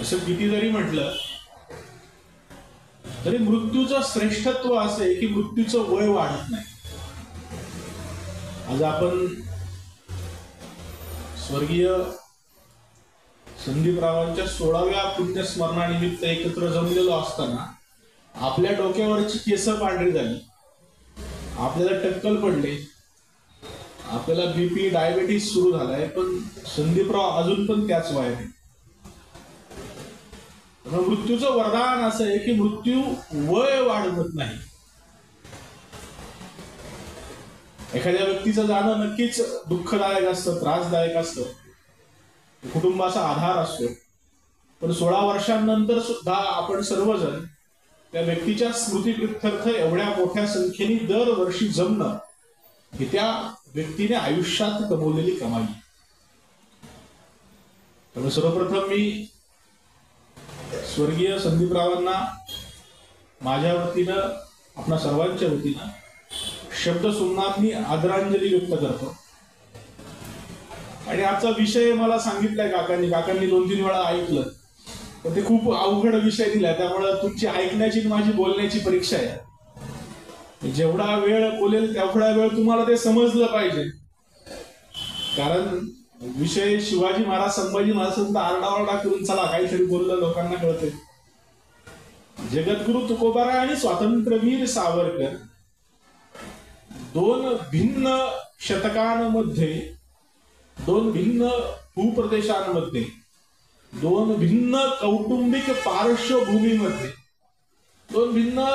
असं किती जरी म्हटलं तरी मृत्यूचं श्रेष्ठत्व असं आहे की मृत्यूचं वय वाढत नाही. आज आपण स्वर्गीय संदीपरावांच्या 16व्या पुण्यस्मरणानिमित्त एकत्र जमलेलो असताना आपल्या डोक्यावरची केस पांढरी झाली, आपल्याला टक्कल पडले, आपल्याला बीपी डायबिटीस सुरू झालाय, पण संदीपराव अजून पण त्याच वयात आहे. मृत्यूचं वरदान असं आहे की मृत्यू वय वाढवत नाही. एखाद्या व्यक्तीचं जाणं नक्कीच दुःखदायक असतं, त्रासदायक असतं, कुटुंबाचा आधार असतो, पण 16 वर्षांनंतर सुद्धा आपण सर्वजण त्या व्यक्तीच्या स्मृतीप्रित्यर्थ एवढ्या मोठ्या संख्येने दरवर्षी जमणं ही त्या व्यक्तीने आयुष्यात कमवलेली कमाई. त्यामुळे सर्वप्रथम मी स्वर्गीय संदीपरावांना माझ्या वतीनं, आपणा सर्वांच्या वतीनं शब्द सुमनातनी आदरांजली व्यक्त करतो. आणि आजचा विषय मला सांगितलाय काकांनी 2-3 वेळा ऐकलं, पण ते खूप अवघड विषय दिलाय, त्यामुळे तुमची ऐकण्याची माझी बोलण्याची परीक्षा आहे. जेवढा वेळ बोलेल तेवढा वेळ तुम्हाला ते समजलं पाहिजे, कारण विषय शिवाजी महाराज, संभाजी महाराज आरडाओरडा करून चला काहीतरी बोललं लोकांना कळते. जगद्गुरु तुकोबाराय आणि स्वातंत्र्यवीर सावरकर 2 भिन्न शतकांमध्ये, 2 भिन्न भूप्रदेशांमध्ये, 2 भिन्न कौटुंबिक पार्श्वभूमीमध्ये, 2 भिन्न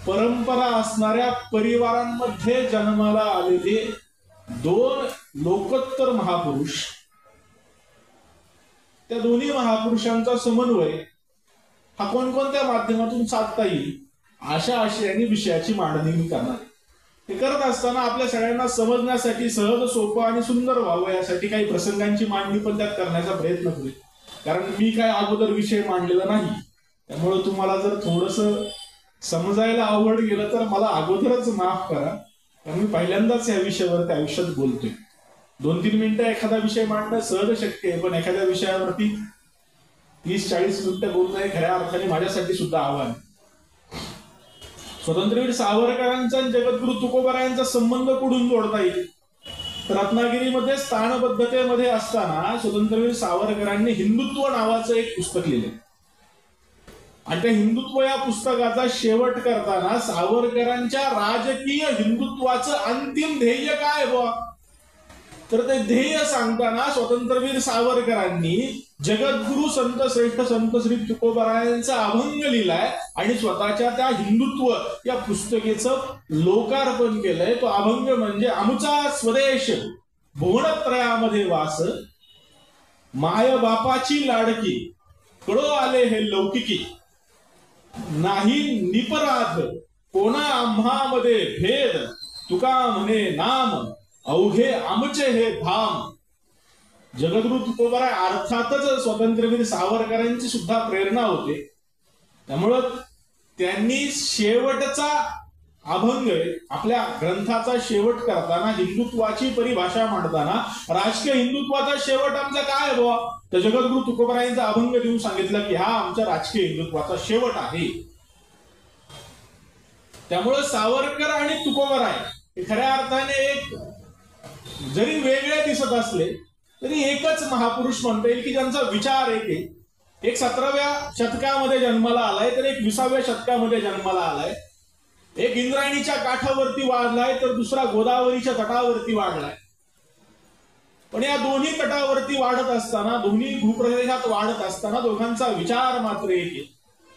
परंपरा असणाऱ्या परिवारांमध्ये जन्माला आलेले 2 लोकोत्तर महापुरुष. त्या दोन्ही महापुरुषांचा समन्वय हा कोणकोणत्या माध्यमातून साधता येईल अशा आशयाने विषयाची मांडणी मी करणार. हे करत असताना आपल्या सगळ्यांना समजण्यासाठी, सहज सोपं आणि सुंदर व्हावं यासाठी काही प्रसंगांची मांडणी पण त्यात करण्याचा प्रयत्न करेल. कारण मी काय अगोदर विषय मांडलेला नाही, त्यामुळे तुम्हाला जर थोडंसं समजायला अवघड गेलं तर मला अगोदरच माफ करा, कारण मी पहिल्यांदाच या विषयावरती आयुष्यात बोलतोय. 2-3 मिनिटं एखादा विषय मांडणं सहज शक्य आहे, पण एखाद्या विषयावरती 30-40 मिनिटं बोलणं हे खऱ्या अर्थाने माझ्यासाठी सुद्धा आव्हान. स्वातंत्र्यवीर सावरकरांचा आणि जगद्गुरु तुकोबारायांचा संबंध कुठून जोडता येईल? रत्नागिरीमध्ये स्थानबद्धतेमध्ये असताना स्वातंत्र्यवीर सावरकरांनी हिंदुत्व नावाचं एक पुस्तक लिहिले, आणि त्या हिंदुत्व या पुस्तकाचा शेवट करताना सावरकरांच्या राजकीय हिंदुत्वाचं अंतिम ध्येय काय बुवा, तर ते ध्येय सांगताना स्वातंत्र्यवीर सावरकरांनी जगद्गुरु संत श्रेष्ठ संत श्री तुकोबारायांचा अभंग लिहिलाय आणि स्वतःच्या त्या हिंदुत्व या पुस्तकेचं लोकार्पण केलंय. तो अभंग म्हणजे आमचा स्वदेश भुवनत्रयामध्ये वास, माय बापाची लाडकी कडो आले हे लौकिकी, नाही निपराध कोणा आम्हामध्ये भेद, तुका म्हणे नाम अवघे आमचे हे धाम. जगद्गुरु तुकोबाराय अर्थातच स्वातंत्र्यवीर सावरकरांची सुद्धा प्रेरणा होते, त्यामुळं त्यांनी शेवटचा अभंग, आपल्या ग्रंथाचा शेवट करताना हिंदुत्वाची परिभाषा मांडताना राजकीय हिंदुत्वाचा शेवट आमचा काय बुवा, तर जगद्गुरु तुकोबारायांचा अभंग देऊन सांगितलं की हा आमच्या राजकीय हिंदुत्वाचा शेवट आहे. त्यामुळे सावरकर आणि तुकोबाराय हे खऱ्या अर्थाने एक जरी वेगळे दिसत असले तरी एकच महापुरुष म्हणता येईल की ज्यांचा विचार एक 17व्या शतकामध्ये जन्माला आलाय, तर एक 20व्या शतकामध्ये जन्माला आलाय. एक इंद्रायणीच्या काठावरती वाढलाय, तर दुसरा गोदावरीच्या तटावरती वाढलाय. पण या दोन्ही तटावरती वाढत असताना, दोन्ही भूप्रदेशात वाढत असताना दोघांचा विचार मात्र एक.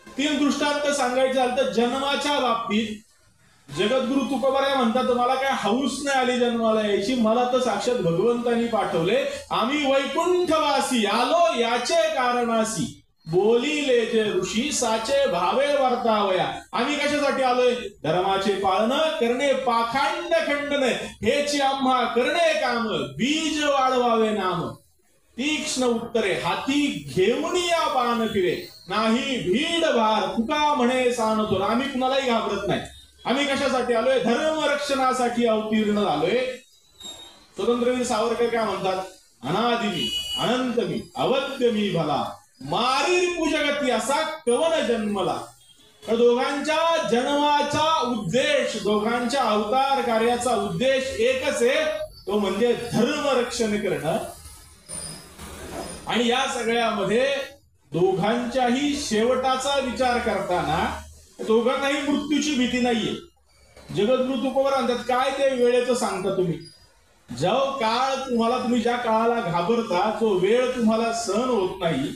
3 दृष्टांत सांगायचे झाले तर जन्माच्या बाबतीत जगद्गुरु तुकोबाराय म्हणतात, मला काय हौस नाही आली जन्माला यायची, मला तर साक्षात भगवंतांनी पाठवले. आम्ही वैकुंठवासी आलो याचे कारणासी, बोलिले जे ऋषी साचे भावे वर्तावया. आम्ही कशासाठी आलोय? धर्माचे पाळणं करणे, पाखांड खंडन हेची आम्हा करणे काम, बीज वाढवावे नाम. तीक्ष्ण उत्तरे हाती घेऊन या बाण फिरे, नाही भीड भार तुका म्हणे सांगतो. आम्ही कुणालाही घाबरत नाही. आम्ही कशासाठी आलोय? धर्म रक्षणासाठी अवतीर्ण झालोय. स्वतंत्रवीर सावरकर काय म्हणतात? अनादि मी, अनंत मी, अवध्य मी भला, मारीर पूजगती असा कवन जन्मला. तर दोघांच्या जन्माचा उद्देश, दोघांच्या अवतार कार्याचा उद्देश एकच आहे, तो म्हणजे धर्म रक्षण करणं. आणि या सगळ्यामध्ये दोघांच्याही शेवटाचा विचार करताना दोघांनाही मृत्यूची भीती नाहीये. जगद्गुरु तुकोबा म्हणतात काय ते वेळेचं सांगता तुम्ही. जो काळ तुम्ही ज्या काळाला घाबरता, जो वेळ तुम्हाला सहन होत नाही,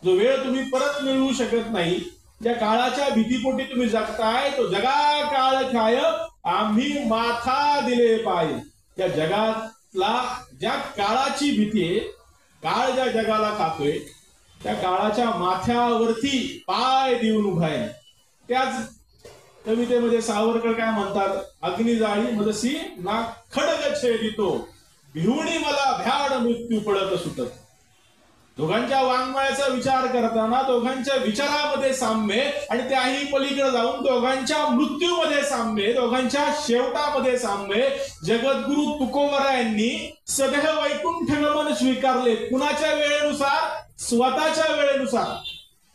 जो वेळ तुम्ही परत मिळवू शकत नाही, ज्या काळाच्या भीतीपोटी तुम्ही जगताय, तो जगा काळ खाय आम्ही माथा दिले पाय. त्या जगातला ज्या काळाची भीती आहे, काळ ज्या जगाला खातोय, त्या काळाच्या माथ्यावरती पाय देऊन उभा आहे. त्याच कवितेमध्ये सावरकर काय म्हणतात, अग्नी जाळी मदसी ना खडग छेदितो, भिवणी मला भ्याड मृत्यू पडत सुटत. दोघांच्या वाङ्मयाचा विचार करताना दोघांच्या विचारामध्ये साम्य आणि त्याही पलीकडे जाऊन दोघांच्या मृत्यूमध्ये साम्य, दोघांच्या शेवटामध्ये साम्य. जगद्गुरु तुकोबरायांनी सदैव वैकुंठ गमन स्वीकारले. कुणाच्या वेळेनुसार? स्वतःच्या वेळेनुसार.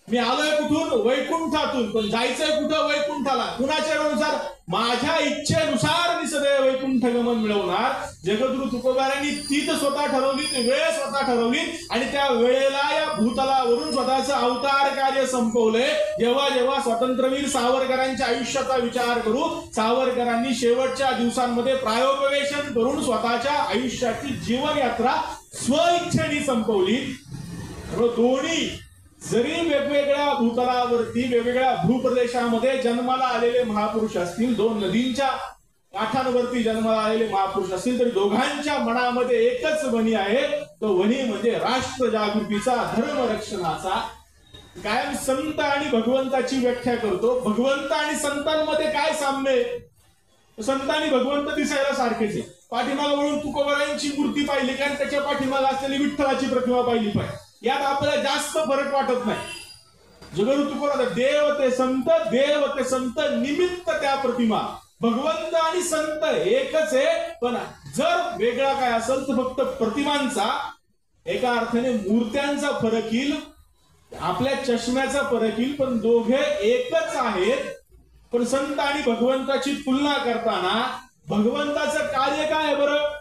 मी आलोय कुठून? वैकुंठातून. पण जायचंय कुठं? वैकुंठाला. कुणाच्या वेळेनुसार? माझ्या इच्छेनुसार मी सदैव वैकुंठ गमन मिळवणार. जगद्गुरु तुकोबारांनी तीच स्वतः ठरवली, ती वेळ स्वतः ठरवली आणि त्या वेळेला या भूतलावरून स्वतःचं अवतार कार्य संपवलंय. जेव्हा जेव्हा स्वातंत्र्यवीर सावरकरांच्या आयुष्याचा विचार करू, सावरकरांनी शेवटच्या दिवसांमध्ये प्रायोपवेशन करून स्वतःच्या आयुष्याची जीवनयात्रा स्वइच्छेने संपवली. दोन्ही जरी वेगवेगळ्या भूतलावरती, वेगवेगळ्या भूप्रदेशामध्ये जन्माला आलेले महापुरुष असतील, दोन नदींच्या काठांवरती जन्माला आलेले महापुरुष असतील, तरी दोघांच्या मनामध्ये एकच वनी आहे. तो वनी म्हणजे राष्ट्र जागृतीचा, धर्म रक्षणाचा. कायम संत आणि भगवंताची व्याख्या करतो. भगवंत आणि संतांमध्ये काय साम्य? संत आणि भगवंत दिसायला सारखेच आहे. पाठीमागे वळून तुकोबारायांची मूर्ती पाहिली कारण त्याच्या पाठीमागे असलेली विठ्ठलाची प्रतिमा पाहिली पाहिजे. यात आपल्याला जास्त फरक वाटत नाही. जगद्गुरु तुकोबा देव ते संत निमित्त त्या प्रतिमा. भगवंत आणि संत एकच आहे, पण जर वेगळा काय असेल तर फक्त प्रतिमांचा, एका अर्थाने मूर्त्यांचा फरक येईल, आपल्या चष्म्याचा फरक येईल, पण दोघे एकच आहेत. पण संत आणि भगवंताची तुलना करताना भगवंताचं कार्य काय आहे बरं?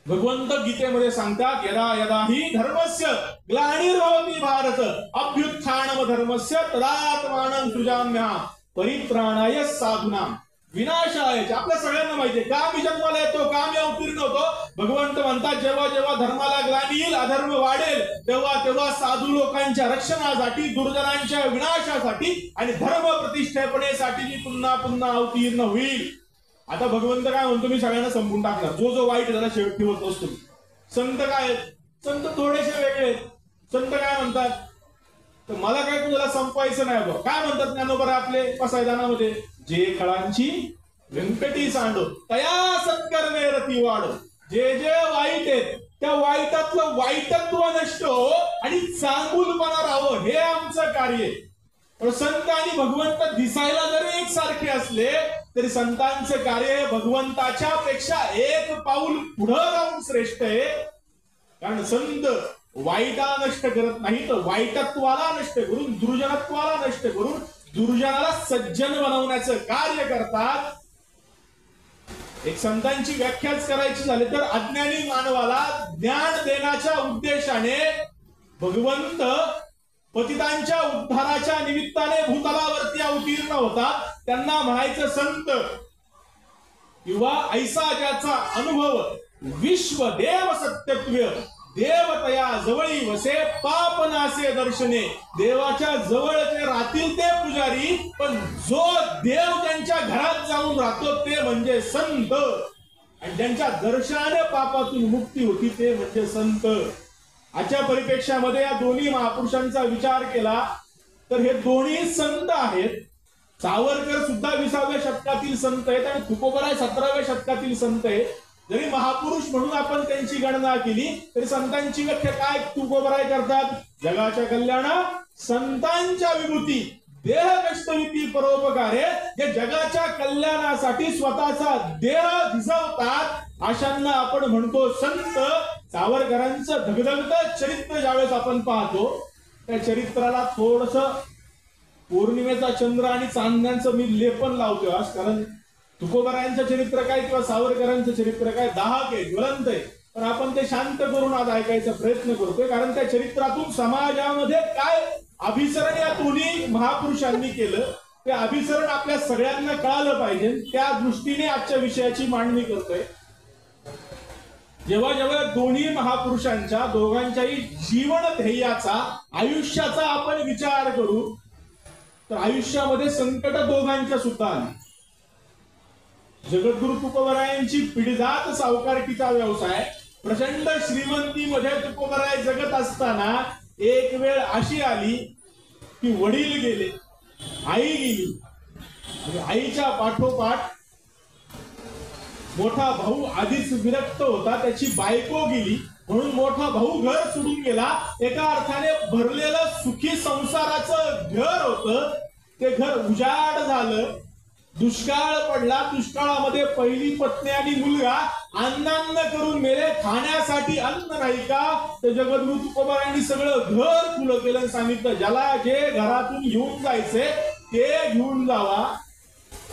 भगवंत गीतेमध्ये सांगतात, यदा यदा ही धर्मस्य ग्लानिर्भवति भारत अभ्युत्थानम धर्मस्य तदात्मानं सृजाम्यहं परित्राणाय साधूनां विनाशाय. आपल्या सगळ्यांना माहितीये का मी जन्माला येतो, का मी अवतीर्ण होतो. भगवंत म्हणतात, जेव्हा जेव्हा धर्माला ग्लानी येईल, अधर्म वाढेल, तेव्हा तेव्हा साधू लोकांच्या रक्षणासाठी, दुर्जनांच्या विनाशासाठी आणि धर्म प्रतिष्ठापनेसाठी मी पुन्हा पुन्हा अवतीर्ण होईल. आता भगवंत काय म्हणतो, मी सगळ्यांना संपून टाकणार. जो जो वाईट त्याला शेवट ठेवत असतो. संत काय? संत थोडेसे वेगळे. संत काय म्हणतात, तर मला काय तुला संपवायचं नाही बघ. काय म्हणतात ज्ञानोबा आपले पसायदानामध्ये, जे खळांची व्यंकटी सांडो तया सत्कर्मे रती वाढो. जे जे वाईट आहेत त्या वाईटातलं वाईटत्व नष्ट हो आणि चांगुलपणा राहावं, हे आमचं कार्य. संत आणि भगवंत दिसायला जरी एक सारखे असले तरी संतांचं कार्य भगवंताच्या पेक्षा एक पाऊल पुढे जाऊन श्रेष्ठ आहे. कारण संत वाईटा नष्ट करत नाही, तर वाईटत्वाला नष्ट करून, दुर्जनत्वाला नष्ट करून दुर्जनाला सज्जन बनवण्याचं कार्य करतात. एक संतांची व्याख्याच करायची झाली तर अज्ञानी मानवाला ज्ञान देण्याच्या उद्देशाने भगवंत पतितांच्या उद्धाराच्या निमित्ताने भूतलावरती अवतीर्ण होतात. त्यांना म्हणायचं संत किंवा ऐसा ज्याचा अनुभव विश्व देव सत्यत्व देवतया जवळी वसे पाप नासे दर्शने. देवाच्या जवळ ते राहतील ते पुजारी, पण जो देव त्यांच्या घरात जाऊन राहतो ते म्हणजे संत. आणि ज्यांच्या दर्शनाने पापातून मुक्ती होती ते म्हणजे संत. आजच्या परिप्रेक्षामध्ये या दोन्ही महापुरुषांचा विचार केला तर हे दोन्ही संत आहेत. सावरकर सुद्धा 20व्या शतकातील संत आहेत आणि तुकोबराय 17व्या शतकातील संत आहेत. जरी महापुरुष म्हणून आपण त्यांची गणना केली तरी संतांची व्याख्या काय तुकोबराय करतात? जगाच्या कल्याणात संतांच्या विभूती देह कष्टविती परोपकारे, जे जगाच्या कल्याणासाठी स्वतःचा देह भिजवतात अशांना आपण म्हणतो संत. सावरकरांचं धगधगतं चरित्र ज्यावेळेस आपण पाहतो त्या चरित्राला थोडस पौर्णिमेचा चंद्र आणि चांदण्यांचं मी लेपन लावतोय आज, कारण तुकोबारायांचं चरित्र काय किंवा सावरकरांचं चरित्र काय दाहक आहे, ज्वलंत आहे, पण आपण ते शांत करून आज ऐकायचा प्रयत्न करतोय, कारण त्या चरित्रातून समाजामध्ये काय अभिसरण या दोन्ही महापुरुषांनी केलं ते अभिसरण आपल्या सगळ्यांना कळालं पाहिजे, त्या दृष्टीने आजच्या विषयाची मांडणी करतोय। जेव्हा जेव्हा दोन्ही महापुरुषांच्या दोघांच्याही जीवन ध्येयाचा आयुष्याचा आपण विचार करू तर आयुष्यामध्ये संकट दोघांच्या सुद्धा आली। जगद्गुरु तुकोबारायांची पिढीजात सावकारकीचा व्यवसाय, प्रचंड श्रीमंतीमध्ये तुकोबाराय जगत असताना एक वेळ अशी आली की वडील गेले, आई गेली, आणि आईच्या पाठोपाठ मोठा भाऊ आधीच विरक्त होता, त्याची बायको गेली, म्हणून मोठा भाऊ घर सोडून गेला। एका अर्थाने भरलेलं सुखी संसाराचं घर होतं ते घर उजाड झालं, दुष्काळ पडला। दुष्काळामध्ये पहिली पत्नी आणि मुलगा अन्नान्न करून मेले, खाण्यासाठी अन्न नाही का? तर जगद्गुरु तुकोबारायांनी सगळं घर खुलं केलं, सांगितलं ज्याला जे घरातून घेऊन जायचे ते घेऊन जावा,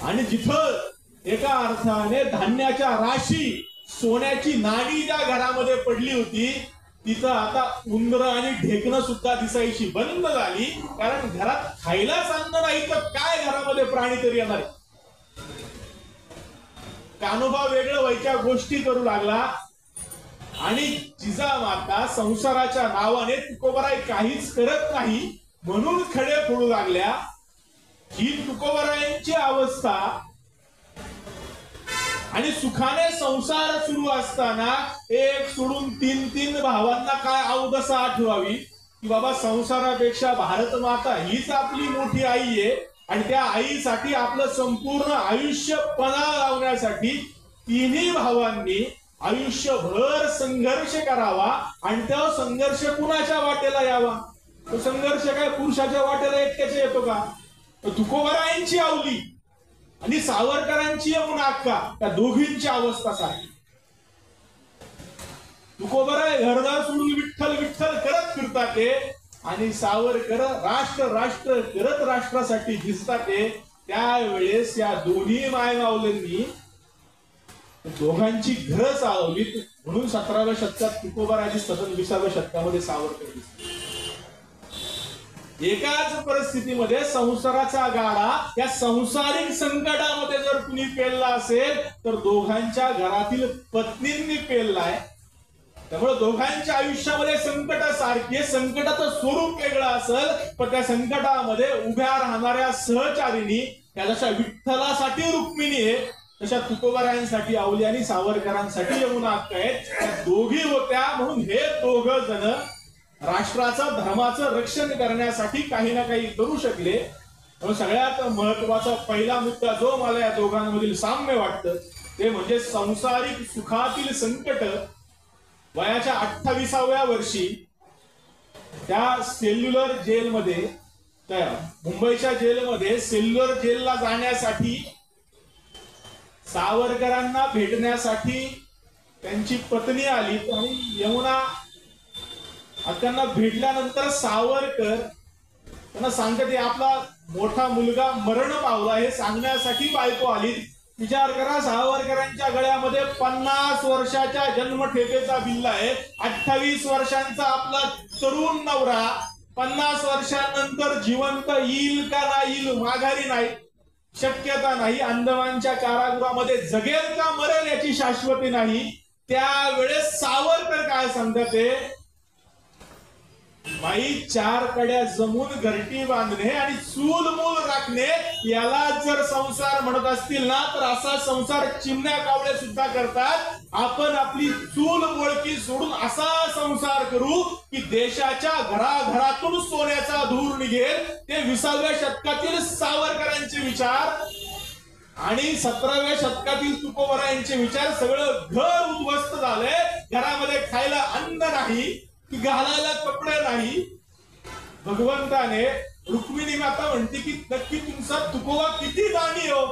आणि जिथं एका अर्थाने धान्याच्या राशी सोन्याची नाणी ज्या घरामध्ये पडली होती तिथं आता उंदरं आणि ढेकणं सुद्धा दिसायची बंद झाली, कारण घरात खायलाच अन्न नाही तर काय घरामध्ये प्राणी तरी येणार आहे। कान्होबा वेगळं व्हायच्या गोष्टी करू लागला, आणि जिजामाता संसाराच्या नावाने तुकोबाराय काहीच करत नाही म्हणून खडे फोडू लागल्या। ही तुकोबारायांची अवस्था, आणि सुखाने संसार सुरू असताना एक सोडून तीन तीन भावांना काय अवदसा आठवावी की बाबा संसारापेक्षा भारत माता हीच आपली मोठी आई आहे, आणि त्या आईसाठी आपलं संपूर्ण आयुष्य पणा लावण्यासाठी तिन्ही भावांनी आयुष्यभर संघर्ष करावा, आणि तो संघर्ष कुणाच्या वाटेला यावा? तो संघर्ष काय पुरुषाच्या वाटेला एकट्याच्या येतो का? तुकोबारायांची आवली आणि सावरकरांची यमुना अक्का त्या दोघींची अवस्था सारखी। तुकोबाराय घरदार सोडून विठ्ठल विठ्ठल करत फिरतात ते, आणि सावरकर राष्ट्र राष्ट्र करत राष्ट्रासाठी झिजतात ते। त्यावेळेस या दोन्ही मायमावल्यांनी दोघांची घरं चालवलीत, म्हणून 17व्या शतकात तुकोबारायांची सतत 20व्या शतकामध्ये सावरकर दिसले। एकाच परिस्थितीमध्ये संसाराचा गाडा या सांसारिक संकटामध्ये जर कुणी पेलला असेल तर दोघांच्या घरातील पत्नींनी पेललाय। त्यामुळे दोघांच्या आयुष्यामध्ये संकट सारखी, संकटाचं स्वरूप वेगळं असेल पण त्या संकटामध्ये उभ्या राहणाऱ्या सहचारिणी त्या जशा विठ्ठलासाठी रुक्मिणी आहे तशा तुकोबारायांसाठी आवली आणि सावरकरांसाठी यमुना अक्का आहेत। त्या दोघी होत्या, म्हणून हे दोघ जण राष्ट्राचं धर्माचं रक्षण करण्यासाठी काही ना काही करू शकले। सगळ्यात महत्वाचा पहिला मुद्दा जो मला या दोघांमधील साम्य वाटतं ते म्हणजे संसारिक सुखातील संकट वयाच्या 28व्या वर्षी त्या सेल्युलर जेलमध्ये, त्या मुंबईच्या जेलमध्ये सेल्युलर जेलला जाण्यासाठी सावरकरांना भेटण्यासाठी त्यांची पत्नी आली, आणि यमुना अक्कांना भेटल्यानंतर सावरकर त्यांना सांगते आपला मोठा मुलगा मरण पावला हे सांगण्यासाठी बायको आली। विचार करा, सावरकरांच्या गळ्यामध्ये 50 वर्षाच्या जन्मठेपेचा बिल्ला आहे, 28 वर्षांचा आपला तरुण नवरा 50 वर्षांनंतर जिवंत येईल का नाही येईल माघारी नाही, शक्यता नाही, अंदमानच्या कारागृहामध्ये जगेल का मरेल याची शाश्वती नाही। त्यावेळेस सावरकर काय सांगतात ते, बाई 4 कड्या जमून घरटी बांधणे आणि चूल मूल राखणे याला जर संसार म्हणत असतील ना तर असा संसार चिमण्या कावळे सुद्धा करतात। आपण आपली चूल मोळकी सोडून असा संसार करू की देशाच्या घराघरातून सोन्याचा धूर निघेल। ते 20व्या शतकातील सावरकरांचे विचार आणि 17व्या शतकातील तुकोबारायांचे विचार, सगळं घर उद्ध्वस्त झालंय, घरामध्ये खायला अन्न नाही, घालायला कपडे नाही। भगवंताने रुक्मिणी माता म्हणते की नक्की तुमचा तुकोबा किती दानी हो,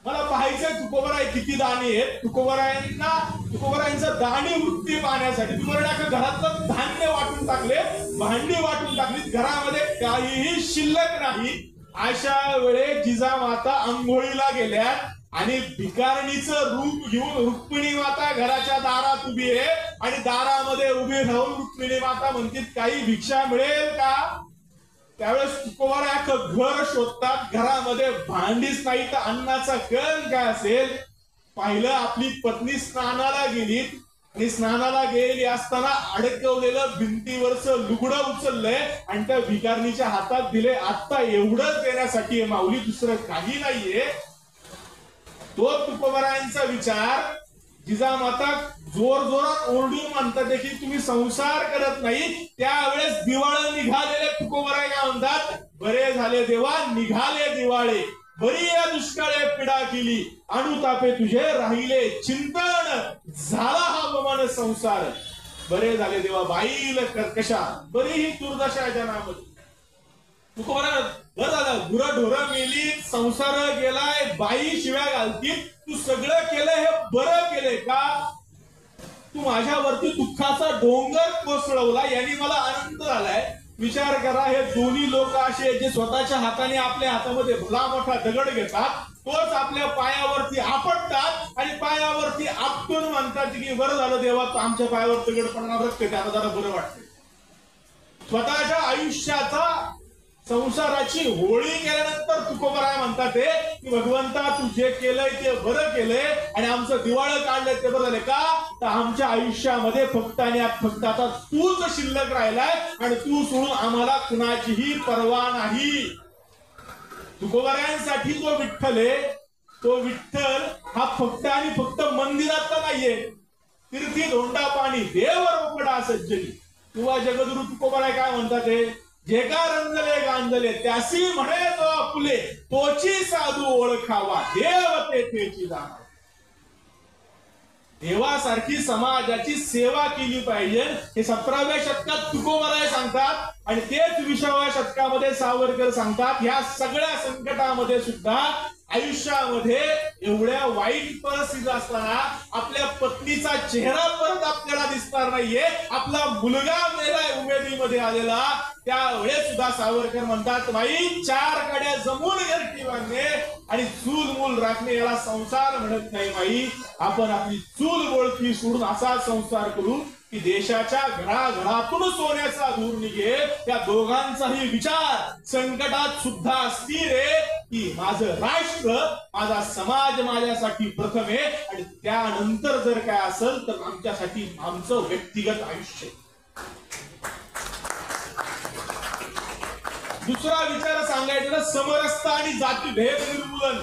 मला पाहायचंय तुकोबराय किती दानी आहेत. तुकोबरायांचं दानी वृत्ती पाहण्यासाठी तुकोबराय घरातलं धान्य वाटून टाकले, भांडी वाटून टाकली, घरामध्ये काहीही शिल्लक नाही. अशा वेळे जिजामाता अंघोळीला गेल्या आणि भिकारणीचं रूप घेऊन रुक्मिणी माता घराच्या दारात उभी आहे आणि दारामध्ये उभी राहून रुक्मिणी माता म्हणतील काही भिक्षा मिळेल का. त्यावेळेस तुकोबाराय अख्खं घर शोधतात, घरामध्ये भांडीच नाही तर अन्नाचा कण काय असेल. पाहिलं आपली पत्नी स्नानाला गेली आणि स्नानाला गेली असताना अडकवलेलं भिंतीवरचं लुगडं उचललंय आणि त्या भिकारणीच्या हातात दिले. आता एवढंच देण्यासाठी माऊली, दुसरं काही नाहीये. तो तुकोबारायांचा विचार. जिजामाता जोर जोरात ओरडून म्हणतात देखील तुम्ही संसार करत नाही. त्यावेळेस दिवाळे निघालेले तुकोबाराय काय म्हणतात, बरे झाले देवा निघाले दिवाळे, बरी या दुष्काळे पिडा केली, अनुतापे तुझे राहिले चिंतन, झाला हा बमान संसार. बरे झाले देवा बाईल कर्कशा, बरी ही दुर्दशा जनामध्ये. तुकोबाराय बरं झालं, गुरढोरं मेली, संसार गेलाय, बाई शिव्या घालतील, तू सगळं केलंय हे बरं केलंय का. तू माझ्यावरती दुःखाचा डोंगर कोसळवला, यांनी मला आनंद झालाय. विचार करा, हे दोन्ही लोक असे जे स्वतःच्या हाताने आपल्या हातामध्ये भला मोठा दगड घेतात, तोच आपल्या पायावरती आपटतात आणि पायावरती आपटून म्हणतात की बरं झालं देवा तू आमच्या पायावर दगड पडणार रक्त, त्याला जरा बरं वाटतंय. स्वतःच्या आयुष्याचा संसाराची होळी केल्यानंतर तुकोबाराय म्हणतात की भगवंता तू जे केलंय ते बरं केलंय आणि आमचं दिवाळं काढलंय ते बरं झालं का. तर आमच्या आयुष्यामध्ये फक्त आणि फक्त आता तूच शिल्लक राहिलाय आणि तू सोडून आम्हाला कुणाचीही पर्वा नाही. तुकोबारायांसाठी जो विठ्ठल आहे, तो विठ्ठल हा फक्त आणि फक्त मंदिरातला नाहीये. तीर्थी धोंडा पाणी देव रोकडा सज्जनी किंवा जगद्गुरु तुकोबाराय काय म्हणतात, जे का रंजले गांजले त्यासी म्हणे तो आपुले, तोची साधू ओळखावा देव तेथेची जाणावा. देवासारखी समाजाची सेवा केली पाहिजे हे 17व्या शतकात तुकोबाराय सांगतात आणि तेच 20व्या शतकामध्ये सावरकर सांगतात. या सगळ्या संकटामध्ये सुद्धा आयुष्यामध्ये एवढ्या वाईट परिस्थिती असताना आपल्या पत्नीचा चेहरा परत आपल्याला दिसणार नाहीये, आपला मुलगा मेलाय उमेदीमध्ये आलेला, त्यावेळेस सुद्धा सावरकर म्हणतात बाई 4 कड्या जमून घरटी बांधणे आणि चूल मूल राखणे याला संसार म्हणत नाही. बाई आपण आपली चूल बोळकी सोडून असा संसार करू की देशाच्या घराघरातून सोन्याचा धूर निघे. त्या दोघांचाही विचार संकटात सुद्धा स्थिर आहे की माझं राष्ट्र, माझा समाज माझ्यासाठी प्रथम आहे आणि त्यानंतर जर काय असेल तर आमच्यासाठी आमचं व्यक्तिगत आयुष्य. दुसरा विचार सांगायचा समरसता आणि जातीभेद निर्मूलन.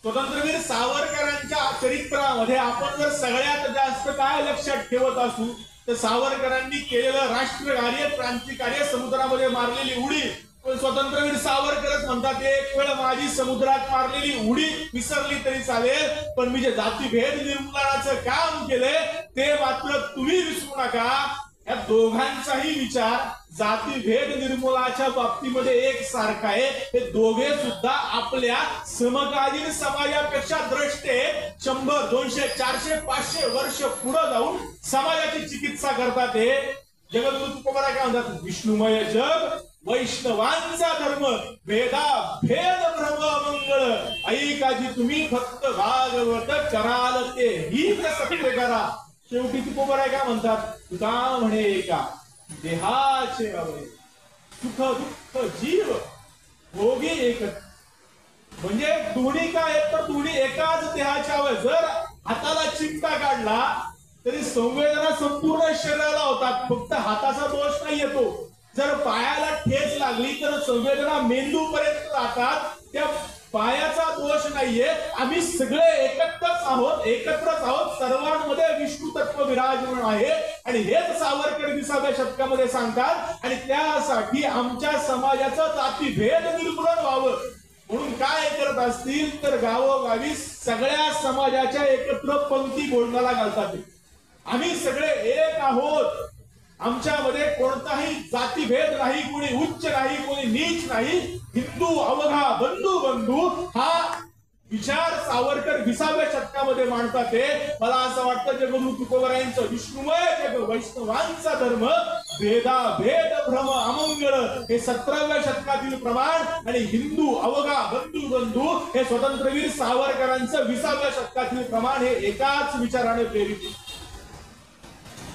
स्वतंत्रवीर सावरकरांच्या चरित्रामध्ये आपण जर सगळ्यात जास्त काय लक्षात ठेवत असू तर सावरकरांनी केलेलं राष्ट्रकार्य, क्रांतिकार्य, समुद्रामध्ये मारलेली उडी. पण स्वतंत्रवीर सावरकरच म्हणतात एक वेळ माझी समुद्रात मारलेली उडी विसरली तरी चालेल, पण मी जे जातीभेद निर्मूलनाचं काम केलंय ते मात्र तुम्ही विसरू नका. या दोघांचाही विचार जातीभेद निर्मूलनाच्या बाबतीमध्ये एक सारखा आहे. हे दोघे सुद्धा आपल्या समकालीन समाजापेक्षा द्रष्टे 100, 200, 400, 500 वर्ष पुढे जाऊन समाजाची चिकित्सा करतात. हे जगद्गुरु तुकोबाराय काय म्हणतात, विष्णुमय जग वैष्णवांचा धर्म, भेदा भेद भ्रम मंगळ, ऐकाजी तुम्ही फक्त भागवत कराल ते ही सत्य करा. शेवटी तुकोबाराय काय म्हणतात, तुका म्हणे एका देहाचे अवय, सुख दुःख जीव भोगी एकच. म्हणजे दोन्ही काय आहेत तर दोन्ही एकाच देहाचे अवय. जर हाताला चिमटा काढला तरी संवेदना संपूर्ण शरीराला होतात, फक्त हाताचा दोष नाही येतो. जर पायाला ठेच लागली तर संवेदना मेंदू पर्यंत जातात, त्या पायाचा दोष नाहीये. आम्ही सगळे एकत्रच आहोत, सर्वांमध्ये विष्णू तत्व विराजमान आहे आणि हेच सावरकर 20व्या शतकामध्ये सांगतात. आणि त्यासाठी आमच्या समाजाचं जातीभेद निर्मूलन व्हावं म्हणून काय करत असतील तर गावोगावी सगळ्या समाजाच्या एकत्र पंक्ती बोलण्याला घालतात. आम्ही सगळे एक आहोत, आमच्यामध्ये कोणताही जातीभेद नाही, कोणी उच्च नाही, कोणी नीच नाही, हिंदू अवघा बंधू बंधू हा विचार सावरकर 20व्या शतकामध्ये मांडतात ते मला असं वाटतं जगद्गुरु तुकोबरायांचं विष्णुमय जग वैष्णवांचा धर्म भेदा भेद भ्रम अमंगळ हे 17व्या शतकातील प्रमाण आणि हिंदू अवघा बंधू बंधू हे स्वतंत्रवीर सावरकरांचं 20व्या शतकातील प्रमाण हे एकाच विचाराने प्रेरित.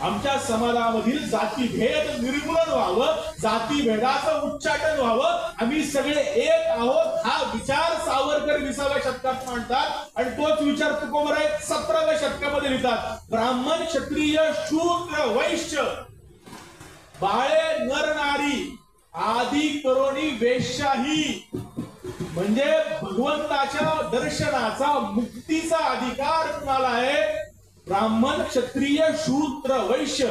आमच्या समाजामधील जातीभेद निर्मूलन व्हावं, जातीभेदाचं उच्चाटन व्हावं, आम्ही सगळे एक आहोत हा विचार सावरकर 20व्या शतकात मांडतात आणि तोच विचार तुकोबराय 17व्या शतकामध्ये लिहितात. ब्राह्मण क्षत्रिय शूद्र वैश्य बाळे नर नारी आदी करोनी वेश्याही म्हणजे भगवंताच्या दर्शनाचा मुक्तीचा अधिकार कुणाला आहे? ब्राह्मण क्षत्रिय शूद्र वैश्य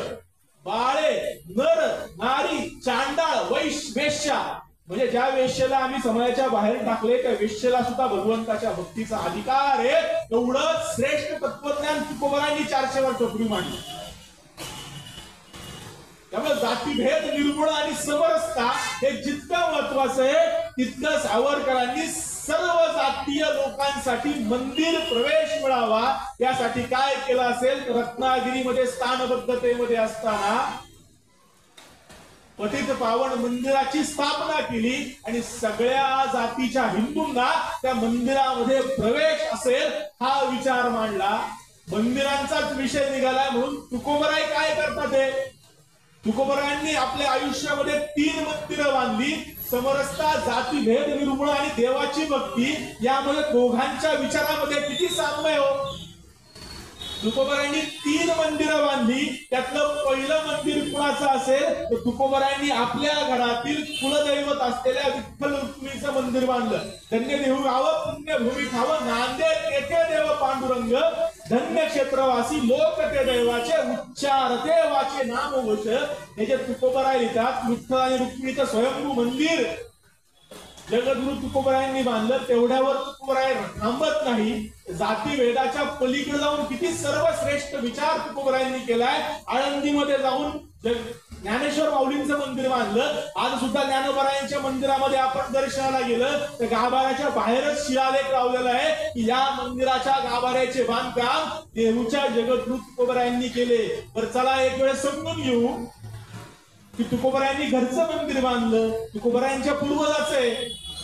बाळे नर नारी चांडाळ वेश्या म्हणजे ज्या वेश्येला आम्ही समाजाच्या बाहेर टाकले त्या वेश्येला सुद्धा भगवंताच्या भक्तीचा अधिकार आहे. एवढं श्रेष्ठ तत्वज्ञान तुकोबरायांनी 400 वर्षापूर्वी मांडलं. त्यामुळे जातीभेद निर्मूलन आणि समरसता हे जितकं महत्वाचं आहे तितकं सावरकरांनी सर्व जातीय लोकांसाठी मंदिर प्रवेश मिळावा यासाठी काय केलं असेल? रत्नागिरीमध्ये स्थानबद्धतेमध्ये असताना पतित पावन मंदिराची स्थापना केली आणि सगळ्या जातीच्या हिंदूंना त्या मंदिरामध्ये प्रवेश असेल हा विचार मांडला. मंदिरांचाच विषय निघाला म्हणून तुकोबराय काय करतात ते? तुकोबरायांनी आपल्या आयुष्यामध्ये 3 मंदिरं बांधली. समरसता जातीभेद निर्मूलन आणि देवाची भक्ती यामध्ये दोघांच्या विचारामध्ये किती साम्य हो. तुकोबरायांनी 3 मंदिरं बांधली. त्यातलं पहिलं मंदिर कुणाचं असेल तर तुकोबरायांनी आपल्या घरातील कुलदैवत असलेल्या विठ्ठल रुक्मिणीचं मंदिर बांधलं. धन्य देहू गावं पुण्यभूमी ठावं नांदेड तेथे देव पांडुरंग धन्य क्षेत्रवासी लोक ते दैवाचे उच्चारते वाचे नाम वच. हे जे तुकोबराय लिहितात विठ्ठल आणि रुक्मिणीचं स्वयंभू मंदिर जगद्गुरु तुकोबरायांनी बांधलं. तेवढ्यावर तुकोबराय थांबत नाही. जातीभेदाच्या पलीकडे जाऊन किती सर्वश्रेष्ठ विचार तुकोबरायांनी केलाय. आळंदीमध्ये जाऊन ज्ञानेश्वर माऊलींचं मंदिर बांधलं. आज सुद्धा ज्ञानोबरायांच्या मंदिरामध्ये आपण दर्शनाला गेलं तर गाभाऱ्याच्या बाहेरच शिलालेख लावलेला आहे की या मंदिराच्या गाभाऱ्याचे बांधकाम देहूच्या जगद्गुरु तुकोबरायांनी केले. तर चला एक वेळ समजून घेऊ की तुकोबरायांनी घरचं मंदिर बांधलं तुकोबरायांच्या पूर्वजाचं आहे.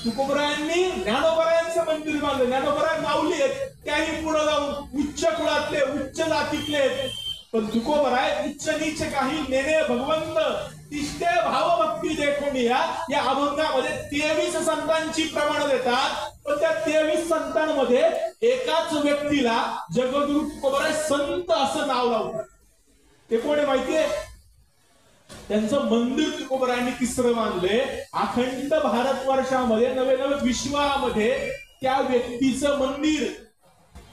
तुकोबरायांनी ज्ञानोबरायांचं मंदिर बांधलं. ज्ञानोबराय माऊली आहेत त्याही पुढे जाऊन उच्च कुळातले उच्च जातीतले आहेत. पण तुकोबराय उच्च नीच काही नेने भगवंत तिष्ठे भावभक्ती देखून या अभंगामध्ये 23 संतांची प्रमाण देतात. पण त्या 23 संतांमध्ये एकाच व्यक्तीला जगद्गुरु तुकोबराय संत असं नाव लावतात. ते कोणी माहितीये? त्यांचं मंदिर तुकोबरायांनी 3रं बांधले. अखंड भारतवर्षामध्ये नवे विश्वामध्ये त्या व्यक्तीचं मंदिर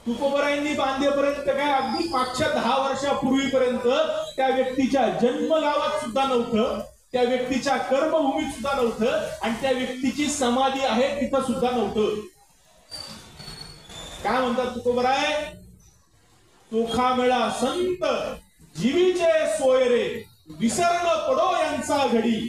तुकोबरायांनी बांधेपर्यंत काय अगदी मागच्या 10 वर्षापूर्वीपर्यंत त्या व्यक्तीच्या जन्मगावात सुद्धा नव्हतं. त्या व्यक्तीच्या कर्मभूमीत सुद्धा नव्हतं आणि त्या व्यक्तीची समाधी आहे तिथं सुद्धा नव्हतं. काय म्हणतात तुकोबराय? चोखा मेळा संत जीवीचे सोयरे विसरण पडो यांचा घडी.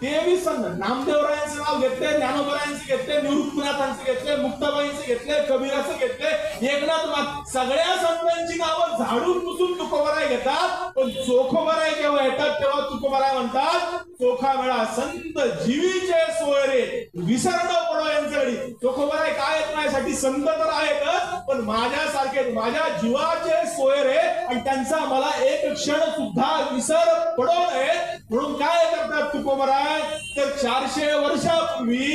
23 नामदेवरायांचं नाव घेतले ज्ञानोबरायांचं घेतले निवृत्तीनाथांचं घेतले मुक्ताबाईंचं घेतले कबीराचं घेतले एकनाथ सगळ्या संतांची नावं झाडून पुसून तुकोबराय घेतात. पण चोखोबराय जेव्हा येतात तेव्हा तुकोबराय म्हणतात चोखा मेळा संत जीवीचे सोयरे विसरण पडो यांच्याकडे. चोखोबराय काय येत माझ्यासाठी संत तर आहेतच पण माझ्यासारखे माझ्या जीवाचे सोयरे आणि त्यांचा मला एक क्षण सुद्धा विसर पडो नये म्हणून काय करतात तुकोबराय तर 400 वर्षापूर्वी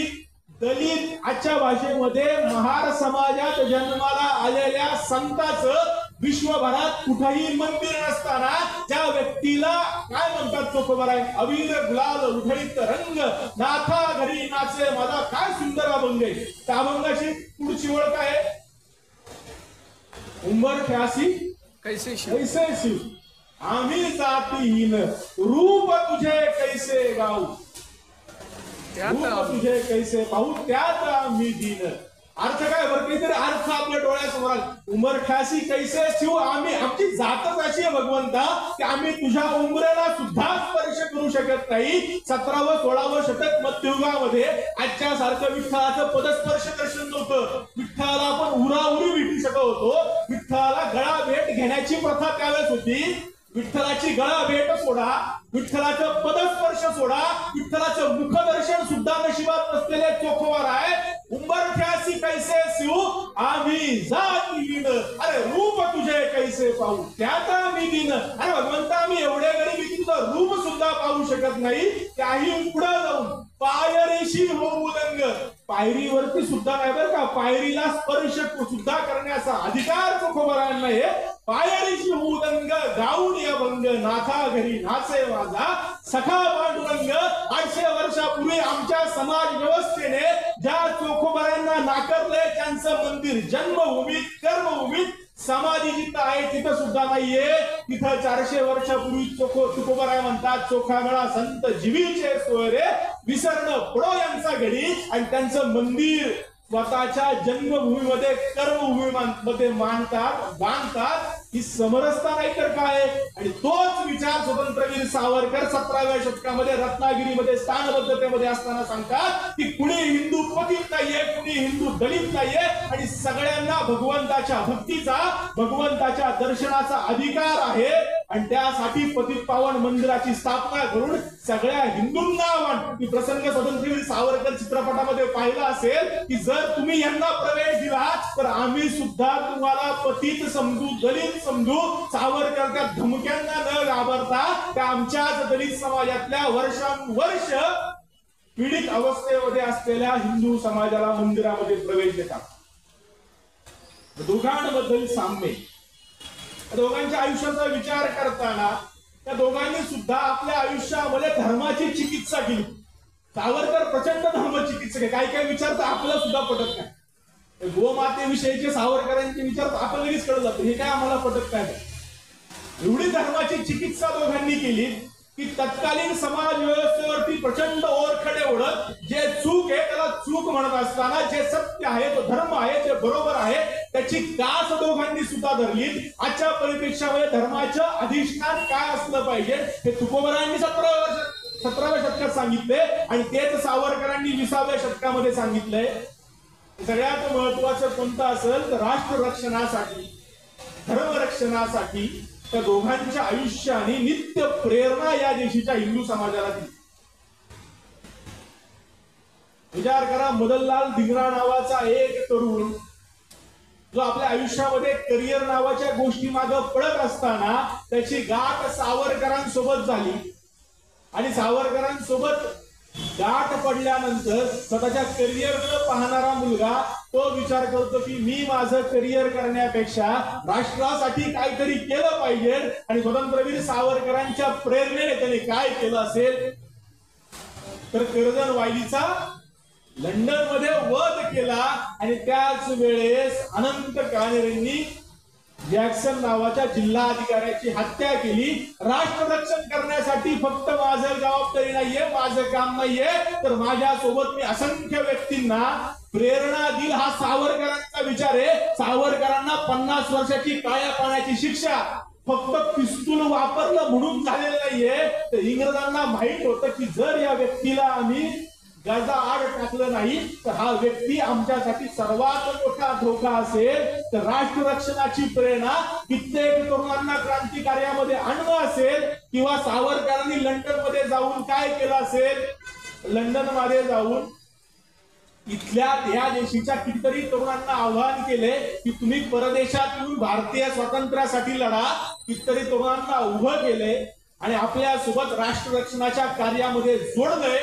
दलित आजच्या भाषेमध्ये महार समाजात जन्माला आलेल्या संताचं विश्वभरात कुठेही मंदिर नसताना ज्या व्यक्तीला काय म्हणतात तुकोबराय? अबीर गुलाल उधळीत रंग नाथा घरी नाचे माझा काय सुंदर अभंग आहे. त्या अभंगाची पुढची ओळ काय आहे? उंबर ख्यासी कैसे शिव आम्ही जातीहीन रूप तुझे कैसे गाऊ रूप तुझे कैसे पाहू त्यात आम्ही दीन. अर्थ काय बरं काहीतरी अर्थ आपल्या डोळ्यासमोर आला. उंबर ख्यासी कैसे शिव आम्ही आमची जातच अशी आहे भगवंता की आम्ही तुझ्या उंबरेला सुद्धा स्पर्श करू शकत नाही. 17व 16व शतक मध्ययुगामध्ये आजच्या सारखं विठ्ठलाचं पदस्पर्श दर्शन नव्हतं. विठ्ठलाला आपण उराउरी होतो. विठ्ठलाला गळा भेट घेण्याची प्रथा त्यावेळेस होती. विठ्ठलाची गळा भेट सोडा, विठ्ठलाचं पदस्पर्श सोडा, विठ्ठलाचं मुखदर्शन सुद्धा नशिबात नसलेले चोखवार आहे. उंबरठ्यासी कैसे शिव आम्ही जाती विण, अरे रूप तुझे कैसे पाहू त्याचा मी दिन. अरे भगवंता आम्ही एवढे गरीब की तुझं रूप सुद्धा पाहू शकत नाही. त्याही पुढे जाऊन पायरीशी होऊ दंग, पायरीवरती सुद्धा नाही बरं का, पायरीला स्पर्श सुद्धा करण्याचा अधिकार चोखोबरांना आहे. पायरीशी होऊ दंग गाऊन अभंग, नाथा घरी नाचे माझा सखा पांडुरंग. 800 वर्षापूर्वी आमच्या समाज व्यवस्थेने ज्या चोखोबरांना नाकारले त्यांचं मंदिर जन्मभूमीत कर्मभूमीत समाधी जिथं आहे तिथं सुद्धा नाहीये. तिथं 400 वर्षापूर्वी तुकोबराय म्हणतात चोखामेळा संत जीवीचे सोयरे विसरणं पडो यांचा घडी. आणि त्यांचं मंदिर स्वतःच्या जन्मभूमीमध्ये कर्मभूमीमध्ये बांधतात. ही समरसता नाही तर काय. आणि तोच विचार स्वतंत्रवीर सावरकर 17व्या शतकामध्ये रत्नागिरीमध्ये स्थानबद्धतेमध्ये असताना सांगतात की कुणी हिंदू पतित नाहीये, कुणी हिंदू दलित नाहीये आणि सगळ्यांना भगवंताच्या भक्तीचा भगवंताच्या दर्शनाचा अधिकार आहे. आणि त्यासाठी पतित पावन मंदिराची स्थापना करून सगळ्या हिंदूंना आव्हान. प्रसंग स्वतंत्रवीर सावरकर चित्रपटामध्ये पाहिला असेल की जर तुम्ही यांना प्रवेश दिला तर आम्ही सुद्धा तुम्हाला पतित समजू, दलित समजू. सावरकर त्या धमक्यांना न घाबरता त्या आमच्याच दलित समाजातल्या वर्षानुवर्ष पीडित अवस्थेमध्ये असलेल्या हिंदू समाजाला मंदिरामध्ये प्रवेश देतात. दोघांबद्दल साम्य, दोघांच्या आयुष्याचा विचार करताना त्या दोघांनी सुद्धा आपल्या आयुष्यामध्ये धर्माची चिकित्सा केली. सावरकर प्रचंड धर्म चिकित्सक, काही काही विचार तर आपल्याला सुद्धा पटत नाही. गोमातेविषयीचे सावरकरांचे विचार आपण लगेच कळत जातो, हे काय आम्हाला पटत नाही. एवढी धर्माची चिकित्सा दोघांनी केली की तत्कालीन समाज व्यवस्थेवरती प्रचंड ओरखडे ओढत जे चूक आहे त्याला चूक म्हणत असताना जे सत्य आहे तो धर्म आहे जे बरोबर आहे त्याची कास दोघांनी सुद्धा धरली. आजच्या परिप्रेक्षामध्ये धर्माचं अधिष्ठान काय असलं पाहिजे हे तुकोबरायांनी 17व्या शतकात सांगितले आणि तेच सावरकरांनी 20व्या शतकामध्ये सांगितलंय. सगळ्यात महत्वाचं कोणतं असेल तर राष्ट्र रक्षणासाठी, धर्म रक्षणासाठी त्या दोघांच्या आयुष्याने नित्य प्रेरणा या देशाच्या हिंदू समाजाला दिली. विचार करा, मदनलाल धिंगरा नावाचा एक तरुण जो आपल्या आयुष्यामध्ये करिअर नावाच्या गोष्टी मागे पडत असताना त्याची गाठ सावरकरांसोबत झाली आणि सावरकरांसोबत गाठ पडल्यानंतर स्वतःच्या करिअरकडे पाहणारा मुलगा तो विचार करतो की मी माझं करिअर करण्यापेक्षा राष्ट्रासाठी काहीतरी केलं पाहिजे. आणि स्वतंत्रवीर सावरकरांच्या प्रेरणेने त्याने काय केलं असेल तर कर्दनवाईलीचा लंडन मध्ये वध केला आणि त्याच वेळेस अनंत काळेंनी जॅक्सन नावाच्या जिल्हा अधिकाऱ्याची हत्या केली. राष्ट्र रक्षण करण्यासाठी फक्त माझं जबाबदारी नाहीये, माझं काम नाहीये, तर माझ्यासोबत मी असंख्य व्यक्तींना प्रेरणा देईल हा सावरकरांचा विचार आहे. सावरकरांना 50 वर्षाची काळ्या पाण्याची शिक्षा फक्त पिस्तूल वापरलं म्हणून झालेलं नाहीये, तर इंग्रजांना माहित होतं की जर या व्यक्तीला आम्ही गजा आड टाकलं नाही तर हा व्यक्ती आमच्यासाठी सर्वात मोठा धोका असेल. तर राष्ट्र रक्षणाची प्रेरणा कित्येक तरुणांना क्रांती कार्यामध्ये आणणं असेल किंवा सावरकरांनी लंडन मध्ये जाऊन काय केलं असेल, लंडन मध्ये जाऊन इथल्या या देशीच्या कितीतरी तरुणांना आव्हान केले की तुम्ही परदेशात येऊन भारतीय स्वातंत्र्यासाठी लढा. कितीतरी तरुणांना उभं केले आणि आपल्या सोबत राष्ट्र रक्षणाच्या कार्यामध्ये जोडलंय.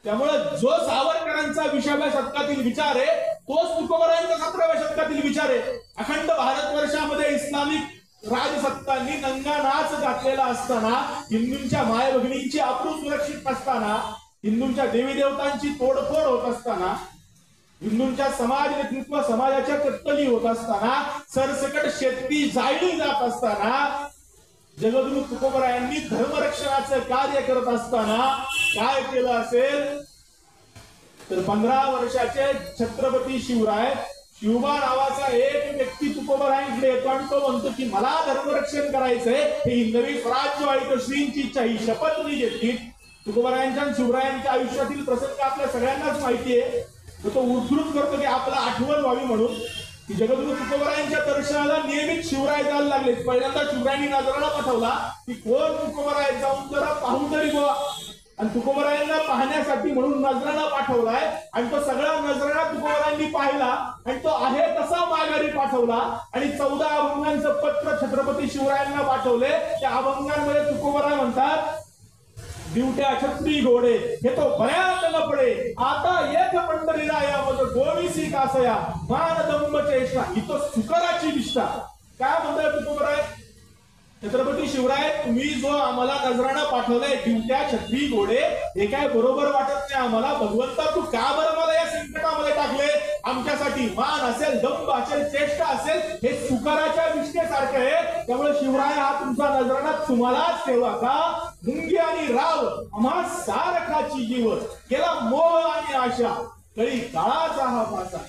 त्यामुळे जो सावरकरांचा 20व्या शतकातील विचार आहे तोच तुकोबरायांचा 17व्या शतकातील विचार आहे. अखंड भारतवर्षामध्ये इस्लामिक राजसत्तांनी नंगा नाच घातलेला असताना, हिंदूंच्या माय भगिनींची अप्रू सुरक्षित असताना, हिंदूंच्या देवी देवतांची तोडफोड होत असताना, हिंदूंच्या समाज नेतृत्व समाजाच्या कत्तली होत असताना, सरसकट शेती जाळली जात असताना, जगद्गुरु तुकोबरायांनी धर्मरक्षणाचं कार्य करत असताना काय केलं असेल तर 15 वर्षाचे छत्रपती शिवराय, शिवबा नावाचा एक व्यक्ती तुकोबरायांकडे येतो आणि तो म्हणतो की मला धर्मरक्षण करायचंय, ही नवी स्वराज्यवाडी श्रींची इच्छा, ही शपथ मी घेतली. तुकोबरायांच्या शिवरायांच्या आयुष्यातील प्रसंग आपल्या सगळ्यांनाच माहिती आहे. तो उद्धृत करतो की आपला आठवण व्हावी म्हणून की जगद्गुरु तुकोबरायांच्या दर्शनाला नियमित शिवराय जायला लागले. पहिल्यांदा शिवरायांनी नजराणा पाठवला की कोण तुकोबराय, जाऊन जरा पाहून तरी बुवा. आणि तुकोबरायांना पाहण्यासाठी म्हणून नजराणा पाठवलाय आणि तो सगळा नजराणा तुकोबरायांनी पाहिला आणि तो आहे तसा माघारी पाठवला. आणि 14 अभंगांचं पत्र छत्रपती शिवरायांना पाठवले. त्या अभंगांमध्ये तुकोबराय म्हणतात, दिवट्या छत्री घोडे हे तो बऱ्याच न पडे, आता एक पंढरीला या मग गोविसी कासया मानदंब चेष्टा, ही तो सुकराची निष्ठा. काय म्हणताय तुकोबराय? छत्रपती शिवराय, तुम्ही जो आम्हाला नजराणा पाठवलाय दिवट्या छत्री घोडे, हे काय बरोबर वाटत नाही आम्हाला. भगवंता, तू का बरं मला या संकटामध्ये टाकले? आमच्यासाठी मान असेल, दंभ असेल, चेष्टा असेल, हे सुकाराच्या निष्ठेसारखं आहे. त्यामुळे शिवराय, हा तुमचा नजराणा तुम्हालाच ठेवा का? मुंगी आणि राव आम्हा सारखाची जीव, गेला मोह आणि आशा, कळी काळाचा हा पासा.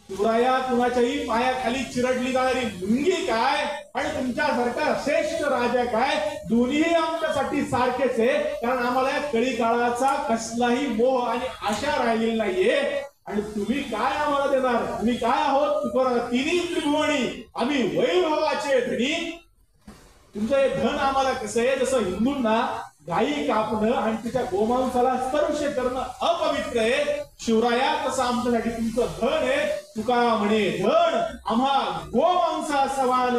शिवराया, कुणाच्याही पायाखाली चिरडली जाणारी मुंगी काय आणि तुमच्यासारखा श्रेष्ठ राजा काय, दोन्हीही आमच्यासाठी सारखेच आहे. कारण आम्हाला या कळी काळाचा कसलाही मोह आणि आशा राहिलेली नाहीये. आणि तुम्ही काय आम्हाला देणार? तुम्ही काय आहोत? तिन्ही त्रिभुवनी आम्ही वैभवाचे धनी. तुमचं हे धन आम्हाला कसं आहे, जसं हिंदूंना गायी कापणं आणि तिच्या गोमांसाला स्पर्श करणं अपवित्र आहे, शिवराया तसं आमच्यासाठी तुमचं धन आहे. तुका म्हणे धन आम्हा गोमांसा समान.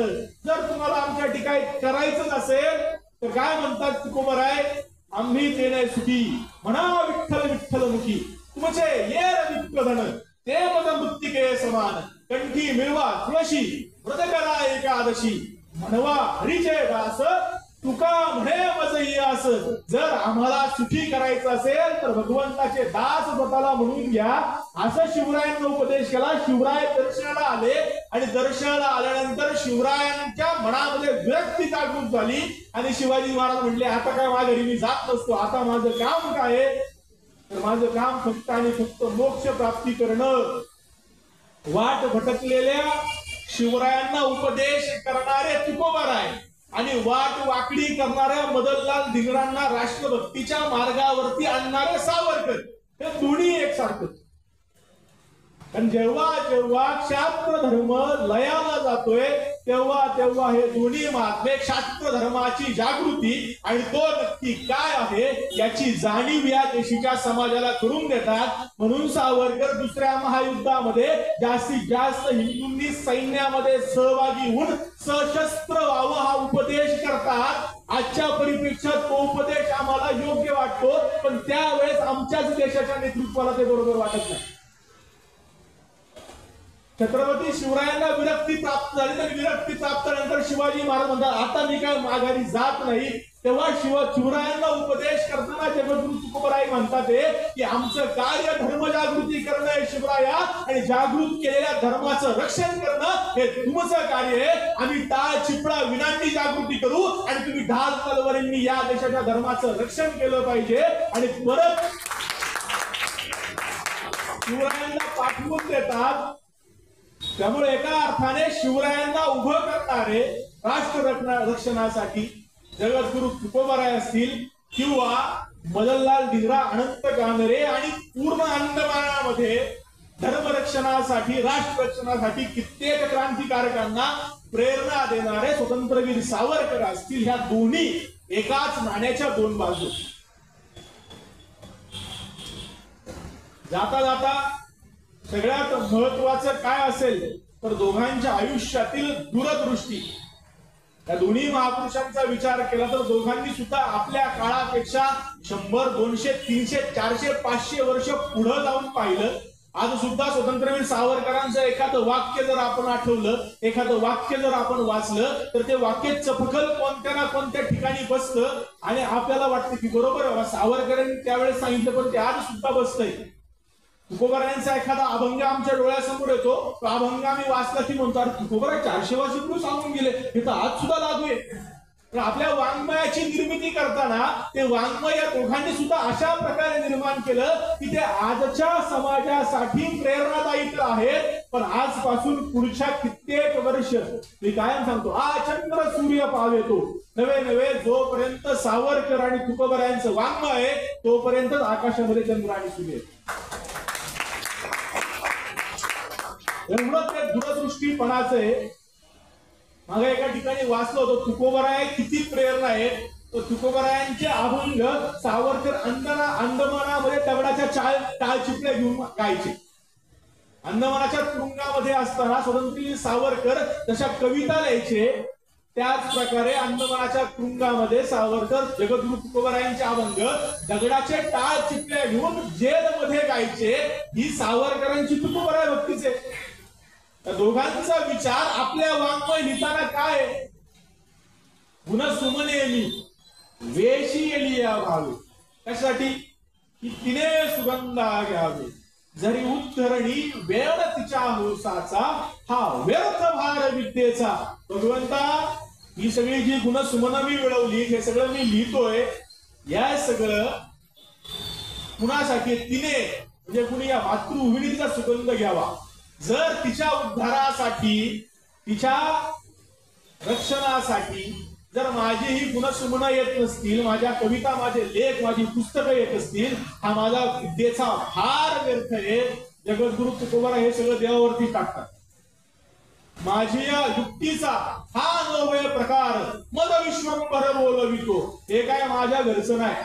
जर तुम्हाला आमच्यासाठी काय करायचं असेल तर काय म्हणतात तुकोबराय, आम्ही ते नाही सुखी म्हणा विठ्ठल विठ्ठल मुखी, तुमचे येर विप्र धन ते मज मृत्तिके समान, कंठी मिळवा तुळशी व्रत करा एकादशी, म्हणवा हरीचे दास तुका म्हणे मजही आस. जर आम्हाला सुखी करायचं असेल तर भगवंताचे दास स्वतःला म्हणून घ्या, असं शिवरायांना उपदेश केला. शिवराय दर्शनाला आले आणि दर्शनाला आल्यानंतर शिवरायांच्या मनामध्ये विरक्ती जागृत झाली आणि शिवाजी महाराज म्हणले, आता काय माझ्या घरी मी जात नसतो, आता माझं काम काय आहे? तर माझं काम फक्त आणि फक्त मोक्ष प्राप्ती करणं. वाट भटकलेल्या शिवरायांना उपदेश करणारे तुकोबराय आणि वाट वाकडी करणाऱ्या मदनलाल धिंगरांना राष्ट्रभक्तीच्या मार्गावरती आणणारे सावरकर, हे दोन्ही एकसारखं. आणि जेव्हा जेव्हा क्षात्र धर्म लयाला जातोय तेव्हा तेव्हा हे दोन्ही महात्मे क्षात्र धर्माची जागृती आणि तो नक्की काय आहे याची जाणीव या देशीच्या समाजाला करून देतात. म्हणून सावरकर दुसऱ्या महायुद्धामध्ये जास्तीत जास्त हिंदूंनी सैन्यामध्ये सहभागी होऊन सशस्त्र व्हावं हा उपदेश करतात. आजच्या परिप्रेक्षात तो उपदेश आम्हाला योग्य वाटतो, पण त्यावेळेस आमच्याच देशाच्या नेतृत्वाला ते बरोबर वाटत नाही. छत्रपती शिवरायांना विरक्ती प्राप्त झाली तर विरक्ती प्राप्त नंतर शिवाजी महाराज म्हणतात, आता मी काय माघारी जात नाही. तेव्हा शिवरायांना उपदेश करताना जगद्गुरु तुकोबराय म्हणतात की आमचं कार्य धर्मजागृती करणं आहे शिवराया, आणि जागृत केलेल्या धर्माचं रक्षण करणं हे तुमचं कार्य आहे. आम्ही टाळ चिपळा विनांनी जागृती करू आणि तुम्ही ढाल तलवारींनी या देशाच्या धर्माचं रक्षण केलं पाहिजे. आणि परत शिवरायांना पाठवून देतात. त्यामुळे एका अर्थाने शिवरायांना उभं करणारे राष्ट्र रक्षणासाठी जगद्गुरु तुकोबराय असतील किंवा मदनलाल धिंगरा, अनंत कानडे आणि पूर्ण अंदमानामध्ये धर्मरक्षणासाठी राष्ट्र रक्षणासाठी कित्येक क्रांतिकारकांना प्रेरणा देणारे स्वतंत्रवीर सावरकर असतील, ह्या दोन्ही एकाच नाण्याच्या दोन बाजू. जाता जाता सगळ्यात महत्वाचं काय असेल तर दोघांच्या आयुष्यातील दूरदृष्टी. या दोन्ही महापुरुषांचा विचार केला तर दोघांनी सुद्धा आपल्या काळापेक्षा 100, 200, 300, 400, 500 वर्ष पुढे जाऊन पाहिलं. आज सुद्धा स्वतंत्रवीर सावरकरांचं एखादं वाक्य जर आपण आठवलं, एखादं वाक्य जर आपण वाचलं तर ते वाक्य चपखल कोणत्या ना कोणत्या ठिकाणी बसतं आणि आपल्याला वाटतं की बरोबर सावरकरांनी त्यावेळेस सांगितलं, पण ते आज सुद्धा बसतंय. तुकोबरायांचा एखादा अभंग आमच्या डोळ्यासमोर येतो, तो अभंग आम्ही वाचला की म्हणतो, तुकोबराय 400 वर्षापूर्वी सांगून गेले, हे तर आज सुद्धा लागू आहे. आपल्या वाङ्मयाची निर्मिती करताना ते वाङ्मय या दोघांनी सुद्धा अशा प्रकारे निर्माण केलं की ते आजच्या समाजासाठी प्रेरणादायी आहेत. पण आजपासून पुढच्या कित्येक वर्ष मी कायम सांगतो, चंद्र सूर्य पावेतो नवे नवे, जोपर्यंत सावरकर आणि तुकोबरायांचं वाङ्मय आहे तोपर्यंत आकाशामध्ये चंद्र आणि सूर्य. एवढं ते दूरदृष्टीपणाचं आहे. मागे एका ठिकाणी वाचलं होतं, तुकोबराय किती प्रेरणा आहे. तर तुकोबरायांचे अभंग सावरकर अंदमानामध्ये दगडाच्या टाळ चिपल्या घेऊन गायचे. अंदमानाच्या तुरुंगामध्ये असताना स्वतंत्र सावरकर तशा कविता लिहायचे. त्याच प्रकारे अंदमानाच्या तुरुंगामध्ये सावरकर जगद्गुरु तुकोबरायांचे अभंग दगडाचे टाळ चिपल्या घेऊन जेलमध्ये गायचे. ही सावरकरांची तुकोबराय भक्तीचे. त्या दोघांचा विचार आपल्या वाङ्मय लिहिताना काय, गुण सुमने मी वेशी येली या भावे, कशासाठी की तिने सुगंधा घ्यावे, जरी उद्धरणी वेळ तिच्या होसाचा, हा व्यर्थ भार विद्येचा. भगवंता, ही सगळी जी गुण सुमन मी मिळवली, हे सगळं मी लिहितोय, या सगळं कुणासाठी, तिने म्हणजे कुणी या मातृभूमीचा सुगंध घ्यावा. जर तिच्या उद्धारासाठी, तिच्या रक्षणासाठी जर माझी ही गुणसुमनं येत नसतील, माझ्या कविता, माझे लेख, माझी पुस्तकं येत असतील, हा माझा विद्येचा फार व्यर्थ आहे. जगद्गुरु तुकोबराय हे सगळं देवावरती टाकतात. माझी या युक्तीचा हा नव्हे प्रकार, मद विश्वंभर बोलवितो, हे काय माझ्या घरचं नाही.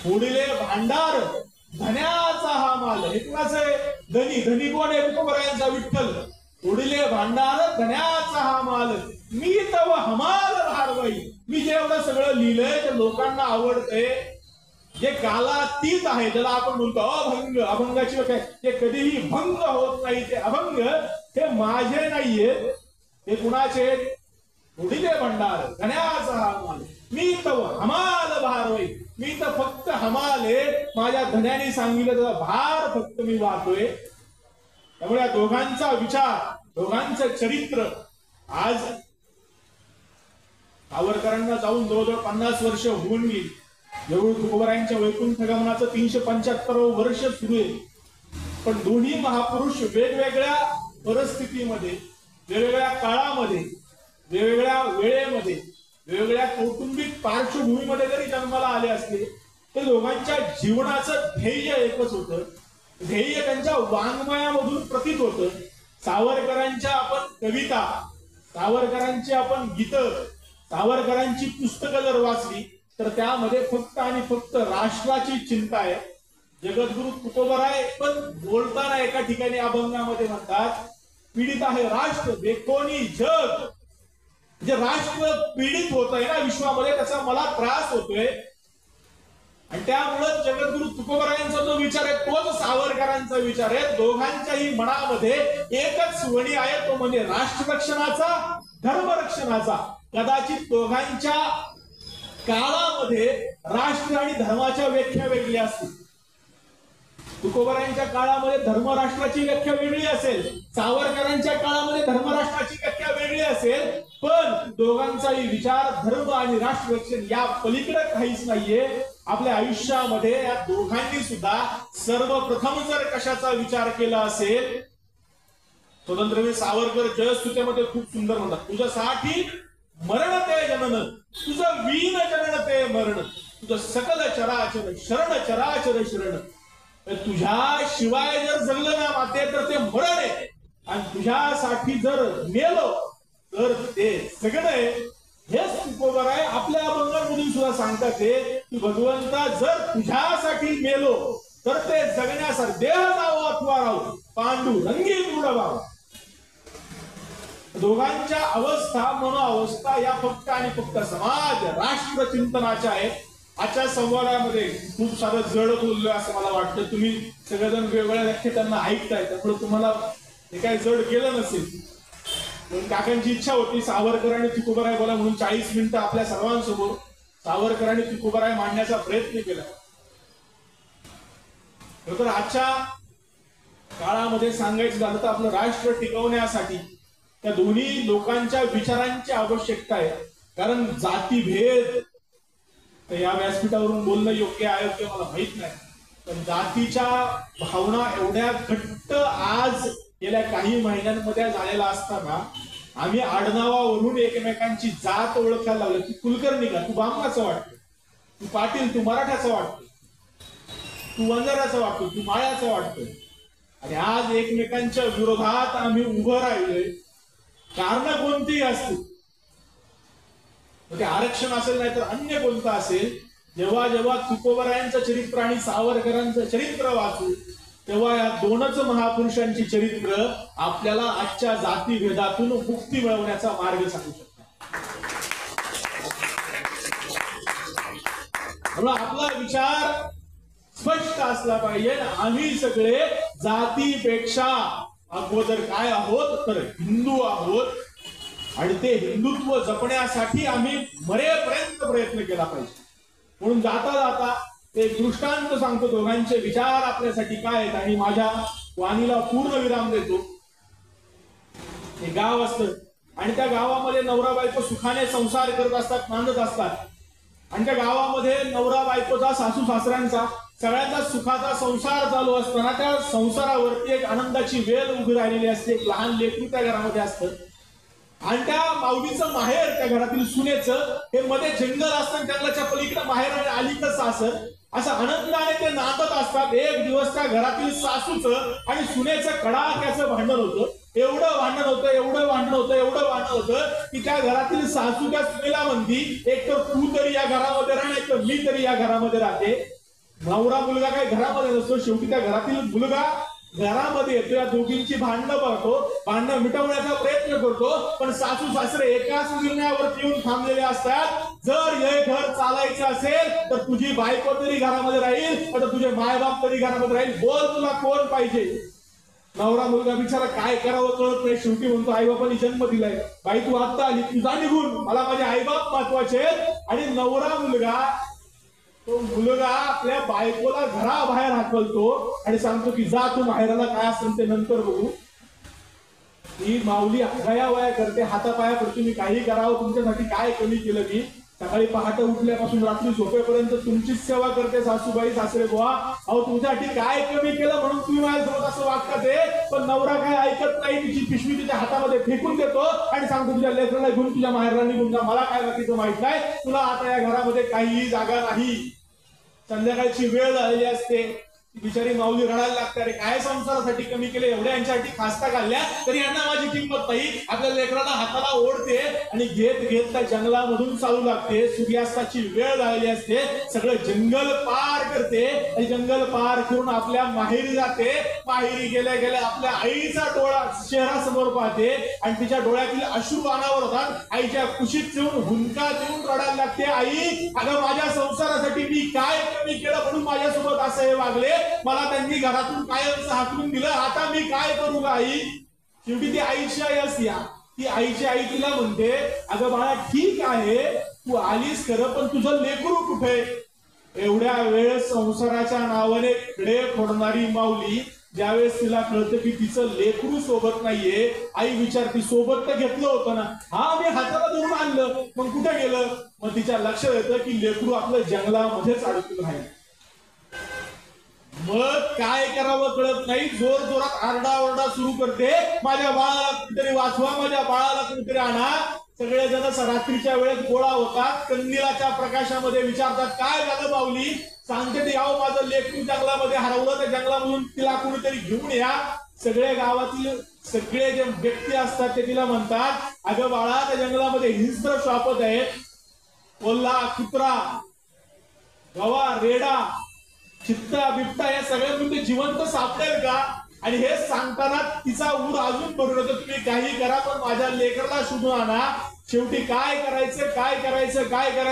पुढीले भांडार धन्याचा हा माल, हे कुणाचं आहे? धनी. धनी कोण आहे? तुकोबरायांचा विठ्ठल. पुढीले भांडार धन्याचा हा माल, मी तव हमाल भारवाई. मी जे एवढं सगळं लिहिलंय ते लोकांना आवडतंय. जे कालातीत आहे, ज्याला आपण म्हणतो अभंग, अभंगाची काय, ते कधीही भंग होत नाही. ते अभंग हे माझे नाहीये, हे कुणाचे? पुढीले भांडार धन्याचा हा माल, मी तव हमाल भारवाई. मी तर फक्त हमाल आहे, माझ्या धन्याने सांगितलं त्याचा भार फक्त मी वाहतोय. त्यामुळे या दोघांचा विचार, दोघांचं चरित्र आज सावरकरांना जाऊन जवळजवळ 50 वर्ष होऊन गेली. जवळ तुकोबरायांच्या वैकुंठ गमनाचं 375 वर्ष सुरू आहे. पण दोन्ही महापुरुष वेगवेगळ्या परिस्थितीमध्ये, वेगवेगळ्या काळामध्ये, वेगवेगळ्या वेळेमध्ये, वेगवेगळ्या कौटुंबिक पार्श्वभूमीमध्ये जरी जन्माला आले असले, तर दोघांच्या जीवनाचं ध्येय एकच होतं. ध्येय त्यांच्या वाङ्मयामधून प्रतीत होतं. सावरकरांच्या आपण कविता, सावरकरांची आपण गीतं, सावरकरांची पुस्तकं जर वाचली तर त्यामध्ये फक्त आणि फक्त राष्ट्राची चिंता आहे. जगद्गुरु तुकोबराय पण बोलताना एका ठिकाणी अभंगामध्ये म्हणतात, पीडित आहे राष्ट्र देखोनी जग. जे राष्ट्र पीडित होत आहे ना विश्वामध्ये, त्याचा मला त्रास होतोय. आणि त्यामुळे जगद्गुरु तुकोबरायांचा जो विचार आहे तोच सावरकरांचा विचार आहे. दोघांच्याही मनामध्ये एकच वणी आहे, तो म्हणजे राष्ट्ररक्षणाचा, धर्मरक्षणाचा. कदाचित दोघांच्या काळामध्ये राष्ट्र आणि धर्माच्या व्याख्या वेगळ्या असतील. तुकोबरायांच्या काळामध्ये धर्मराष्ट्राची व्याख्या वेगळी असेल, सावरकरांच्या काळामध्ये धर्मराष्ट्राची व्याख्या वेगळी असेल. पण दोघांचाही विचार धर्म आणि राष्ट्ररक्षण या पलीकडे काहीच नाहीये. आपल्या आयुष्यामध्ये या दोघांनी सुद्धा सर्वप्रथम जर कशाचा विचार केला असेल, स्वतंत्रवीर सावरकर जयस्तुतेमध्ये खूप सुंदर म्हणतात, तुझ्यासाठी मरण ते जनन, तुझं वीण जनन ते मरण, तुझं सकल चराचर शरण चराचर शरण. तुझ्याशिवाय जर जगलं ना माते तर ते मरण आहे, आणि तुझ्यासाठी जर मेलो तर ते जगणं आहे. हेच तुकोबराय आपल्या अभंगांमधून सुद्धा सांगतात की भगवंता, जर तुझ्यासाठी मेलो तर ते जगण्यासाठी देह जावो अथवा राहू, पांडू रंगी दृढ व्हावा. दोघांच्या अवस्था, मनोअवस्था या फक्त आणि फक्त समाज राष्ट्र चिंतनाच्या आहेत. आजच्या संवादामध्ये खूप सारं जड बोललोय असं मला वाटतं. तुम्ही सगळेजण वेगवेगळ्या व्याख्या त्यांना ऐकताय, त्यामुळे तुम्हाला हे काही जड गेलं नसेल. पण काकांची इच्छा होती सावरकर आणि तुकोबराय बोला म्हणून 40 मिनिटं आपल्या सर्वांसमोर सावरकर आणि तुकोबराय मांडण्याचा प्रयत्न केला. तर आजच्या काळामध्ये सांगायचं झालं तर आपलं राष्ट्र टिकवण्यासाठी त्या दोन्ही लोकांच्या विचारांची आवश्यकता आहे. कारण जातीभेद, या व्यासपीठावरून बोलणं योग्य अयोग्य मला माहित नाही, पण जातीच्या भावना एवढ्या घट्ट आज गेल्या काही महिन्यांमध्ये झालेला असताना आम्ही आडनावावरून एकमेकांची जात ओळखायला लागलो. तू कुलकर्णी का, तू बामणाचं वाटतं, तू पाटील, तू मराठाचं वाटतं, तू वंजाराचं वाटतो, तू माळ्याचं वाटतं. आणि आज एकमेकांच्या विरोधात आम्ही उभं राहिलोय, कारण कोणतीही असतील, ते आरक्षण असेल नाही तर अन्य कोणतं असेल, जेव्हा जेव्हा तुकोबरायांचं चरित्र आणि सावरकरांचं चरित्र वाचू तेव्हा या दोनच महापुरुषांची चरित्र आपल्याला आजच्या जातीभेदातून मुक्ती मिळवण्याचा मार्ग सांगू शकतात. आपला विचार स्पष्ट असला पाहिजे. आम्ही सगळे जातीपेक्षा अगोदर काय आहोत तर हिंदू आहोत आणि ते हिंदुत्व जपण्यासाठी आम्ही मरेपर्यंत प्रयत्न केला पाहिजे. म्हणून जाता जाता एक दृष्टांत सांगतो, दोघांचे विचार आपल्यासाठी काय आहेत आणि माझ्या वाणीला पूर्ण विराम देतो. एक गाव असतं आणि त्या गावामध्ये नवरा बायको सुखाने संसार करत असतात, नांदत असतात. आणि त्या गावामध्ये नवरा बायकोचा, सासू सासऱ्यांचा सगळ्यांचा सुखाचा संसार चालू असताना त्या संसारावरती एक आनंदाची वेल उभी राहिलेली असते. एक लहान लेकरू त्या घरामध्ये असतं आणि त्या माऊलीचं माहेर, त्या घरातील सुनेचं, हे मध्ये जंगल असतं, जंगलाच्या पलीकडे माहेर आणि अलीकडे सासर, असं आनंदाने ते नांदत असतात. एक दिवस त्या घरातील सासूचं आणि सुनेचं कडाक्याचं भांडण होतं. एवढं भांडण होतं की त्या घरातील सासू त्या सुनेला म्हणती, एक तर तू तरी या घरामध्ये राह, नाही तर मी तरी या घरामध्ये राहते. नवरा मुलगा काही घरामध्ये नसतो. शेवटी त्या घरातील मुलगा घरामध्ये येतो, या दोघींची भांडणं पाहतो, भांडणं मिटवण्याचा प्रयत्न करतो. पण सासू सासरे एकाच निर्णयावर येऊन थांबलेले असतात. जर हे घर चालायचं असेल तर तुझी बायको तरी घरामध्ये राहील, तर तुझे मायबाप तरी घरामध्ये राहील. बोल, तुला कोण पाहिजे? नवरा मुलगा बिचारा काय करावं कळत नाही. शेवटी म्हणतो, आई बापांनी जन्म दिलाय, बाई तू आता आली, तू जा निघून, मला माझे आई बाप महत्वाचे. आणि नवरा मुलगा, तो मुलगा आपल्या बायकोला घराबाहेर हाकलतो आणि सांगतो की जा तू माहेराला, काय असेल ते नंतर बघू. ही माऊली गयावया करते, हातापाया करतो, मी काही करावं तुमच्यासाठी, काय कमी केलं मी? सकाळी पहाटे उठल्यापासून रात्री झोपेपर्यंत तुमचीच सेवा करते सासूबाई सासरे बुवा. अहो तुमच्यासाठी काय कमी केलं म्हणून तुम्ही माझ्यासोबत असं वागतात ते? पण नवरा काय ऐकत नाही, तिची पिशवी तिच्या हातामध्ये फेकून देतो आणि सांगतो तुझ्या लेकराला घेऊन तुझ्या माहेरला निघून जा, मला काय बाकीचं माहित नाही, तुला आता या घरामध्ये काहीही जागा नाही. संध्याकाळची वेळ झालेली असते, बिचारी माऊली रडायला लागते, अरे काय संसारासाठी कमी केले, एवढ्या यांच्यासाठी खास्ता घालल्या तरी यांना माझी किंमत नाही. आपल्या लेकराला हाताला ओढते आणि घेत घेत त्या जंगलामधून चालू लागते. सूर्यास्ताची वेळ झालेली असते, सगळं जंगल पार करते आणि जंगल पार करून आपल्या माहेरी जाते. माहेरी गेल्या गेल्या आपल्या आईचा डोळा शहरासमोर पाहते आणि तिच्या डोळ्यातील अश्रू अनावर होतात. आईच्या कुशीत येऊन हुंका देऊन रडायला लागते, आई अगं माझ्या संसारासाठी मी काय कमी केलं म्हणून माझ्यासोबत असं हे वागले, मला त्यांनी घरातून कायमचं हाकलून दिलं, आता मी काय करू आई? शेवटी ती आईची आई असते, ती आईची आई तिला म्हणते, अगं बाळा ठीक आहे तू आलीस खरं, पण तुझं लेकरू कुठे? एवढ्या वेळ संसाराच्या नावाने खडे फोडणारी माऊली ज्यावेळेस तिला कळतं की तिचं लेकरू सोबत नाहीये, आई विचारती सोबत तर घेतलं होतं ना? हा मी हाताला धरून आणलं, मग कुठे गेलं? मग तिच्या लक्षात येतं की लेकरू आपलं जंगलामध्येच अडकून राहिलं. मग काय करावं कळत नाही, जोर जोरात आरडाओरडा सुरू करते, माझ्या बाळाला कुठेतरी वाचवा, माझ्या बाळाला कुठेतरी आणा. सगळेजण रात्रीच्या वेळेत गोळा होतात, कंदिलाच्या प्रकाशामध्ये विचारतात काय झालं माऊली? सांगते ते, यावं माझं लेकरू जंगलामध्ये हरवलं, त्या जंगलामधून तिला कुणीतरी घेऊन या. सगळे गावातील सगळे जे व्यक्ती असतात ते तिला म्हणतात, अगं बाळा त्या जंगलामध्ये हिंस्त्र श्वापत आहेत, कोल्हा, कुत्रा, गवा, रेडा, चित्ता बिबटा हे सगळे म्हणजे जिवंत सापडेल का? आणि हे सांगताना तिचा ऊर अजून भरून येतो, तुम्ही काही करा पण माझ्या लेकराला शोधून आणा. शेवटी काय करायचं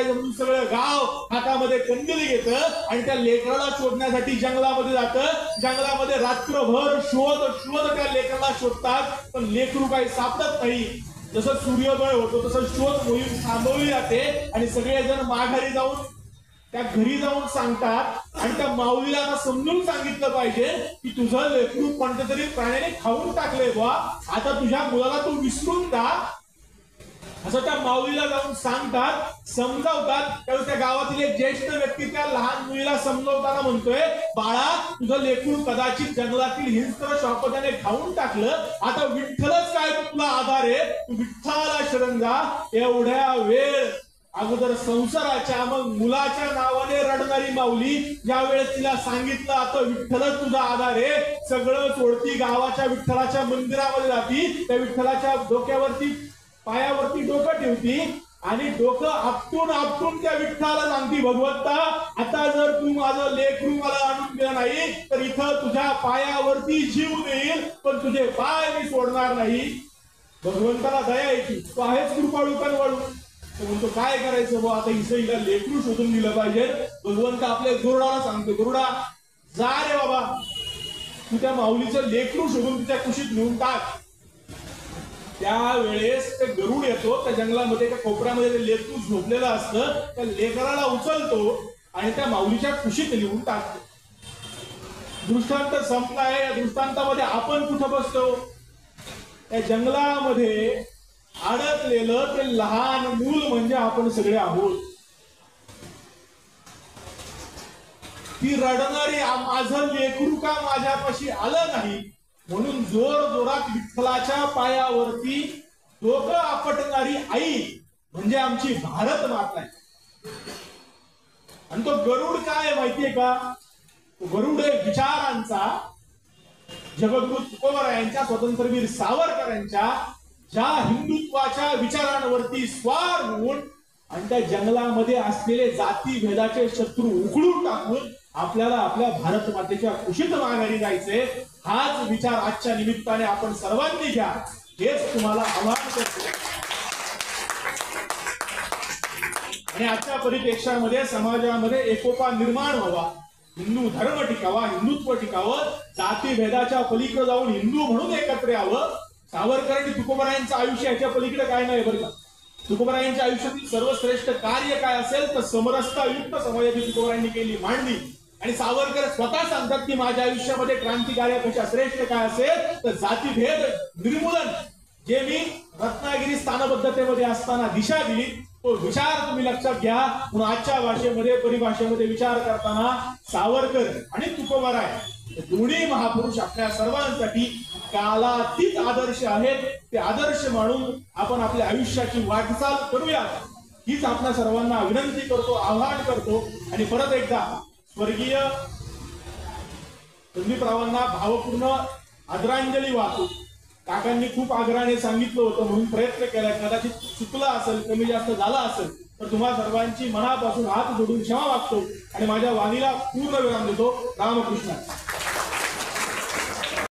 म्हणून सगळं गाव हातामध्ये कंदील घेतं आणि त्या लेकराला शोधण्यासाठी जंगलामध्ये जातं. जंगलामध्ये रात्रभर शोध त्या लेकराला शोधतात, पण लेकरू काही सापडत नाही. जसं सूर्योदय होतो तसं शोध मोहीम थांबवली जाते आणि सगळेजण माघारी जाऊन त्या घरी जाऊन सांगतात. आणि त्या माऊलीला आता समजून सांगितलं पाहिजे की तुझं लेकरू कोणत्या तरी प्राण्याने खाऊन टाकले बा, आता तुझ्या मुलाला तू विसरून जा, असं त्या माऊलीला जाऊन सांगतात, समजावतात. त्यावेळी त्या गावातील एक ज्येष्ठ व्यक्ती त्या लहान मुलीला समजावताना म्हणतोय, बाळा तुझं लेकरू कदाचित जंगलातील हिंस्त्र श्वापदाने खाऊन टाकलं, आता विठ्ठलच काय तुला आधार आहे, तू विठ्ठलाला शरण जा. एवढ्या वेळ अगोदर संसाराच्या मग मुलाच्या नावाने रडणारी माऊली ज्या वेळेस तिला सांगितलं आता विठ्ठलच तुझा आधार आहे, सगळं सोडती गावाच्या विठ्ठलाच्या मंदिरामध्ये जाती, त्या विठ्ठलाच्या डोक्यावरती पायावरती डोकं ठेवती आणि डोकं आपटून आपटून त्या विठ्ठलाला सांगती, भगवंता आता जर तू माझं लेकरू मला आणून दिलं नाही तर इथं तुझ्या पायावरती जीव देईल, पण तुझे पाय मी सोडणार नाही. भगवंताला दया येते, तो आहेच कृपाळू कनवाळू. तो म्हणतो काय करायचं बा, आता इथं हिला लेकरू शोधून दिलं पाहिजे. भगवंत आपल्या गरुडाला सांगतो, गरुडा जा रे बाबा, तू त्या माऊलीचं लेकरू शोधून तिच्या कुशीत नेऊन टाक. त्यावेळेस ते गरुड येतो त्या जंगलामध्ये, त्या कोपऱ्यामध्ये ते लेकरू झोपलेलं असतं, त्या लेकराला उचलतो आणि त्या माऊलीच्या कुशीत नेऊन टाकतो. दृष्टांत संपलाय. या दृष्टांतामध्ये आपण कुठं बसतो? त्या जंगलामध्ये अडकलेलं ते लहान मूल म्हणजे आपण सगळे आहोत. ती रडणारी माझं लेकरू का माझ्यापाशी आलं नाही म्हणून जोर जोरात विठ्ठलाच्या पायावरती डोकं आपटणारी आई म्हणजे आमची भारत माता आहे. आणि तो गरुड काय माहितीये का? तो गरुड विचारांचा, जगद्गुरु तुकोबरायांच्या, स्वतंत्रवीर सावरकरांच्या ज्या हिंदुत्वाच्या विचारांवरती स्वार होऊन आणि त्या जंगलामध्ये असलेले जाती भेदाचे शत्रू उखडून टाकून आपल्याला आपल्या भारत मातेच्या कुशीत माघारी जायचे. हाच विचार आजच्या निमित्ताने आपण सर्वांनी घ्या, हेच तुम्हाला आवाहन करतो. आणि आजच्या परिप्रेक्षामध्ये समाजामध्ये एकोपा निर्माण व्हावा, हिंदू धर्म टिकावा, हिंदुत्व टिकावं, जाती भेदाच्या पलीकडे जाऊन हिंदू म्हणून एकत्र यावं. सावरकर आणि तुकोबरायांचं आयुष्य याच्या पलीकडे काय नाही बरं का. तुकोबरायांच्या आयुष्यातील सर्वश्रेष्ठ कार्य काय असेल तर समरसतायुक्त समाजाची तुकोबरायांनी केली मांडणी. आणि सावरकर स्वतः सांगतात की माझ्या आयुष्यामध्ये क्रांतिकार्यापेक्षा श्रेष्ठ काय असेल तर जातीभेद निर्मूलन. जे मी रत्नागिरी स्थानबद्धतेमध्ये असताना दिशा दिली तो विचार तुम्ही लक्षात घ्या. म्हणून आजच्या भाषेमध्ये परिभाषेमध्ये विचार करताना सावरकर आणि तुकोबराय दोन्ही महापुरुष आपल्या सर्वांसाठी कालातीत आदर्श आहेत. ते आदर्श मानून आपण आपल्या आयुष्याची वाटचाल करूया हीच आपल्या सर्वांना विनंती करतो, आवाहन करतो. आणि परत एकदा स्वर्गीय संदीपरावांना भावपूर्ण आदरांजली वाहतो. काकांनी खूप आग्रहाने सांगितलं होतं म्हणून प्रयत्न केला, कदाचित चुकलं असेल, कमी जास्त झाला असेल तर तुम्हा सर्वांची मनापासून हात जोडून क्षमा मागतो आणि माझ्या वाणीला पूर्ण विराम देतो. रामकृष्ण.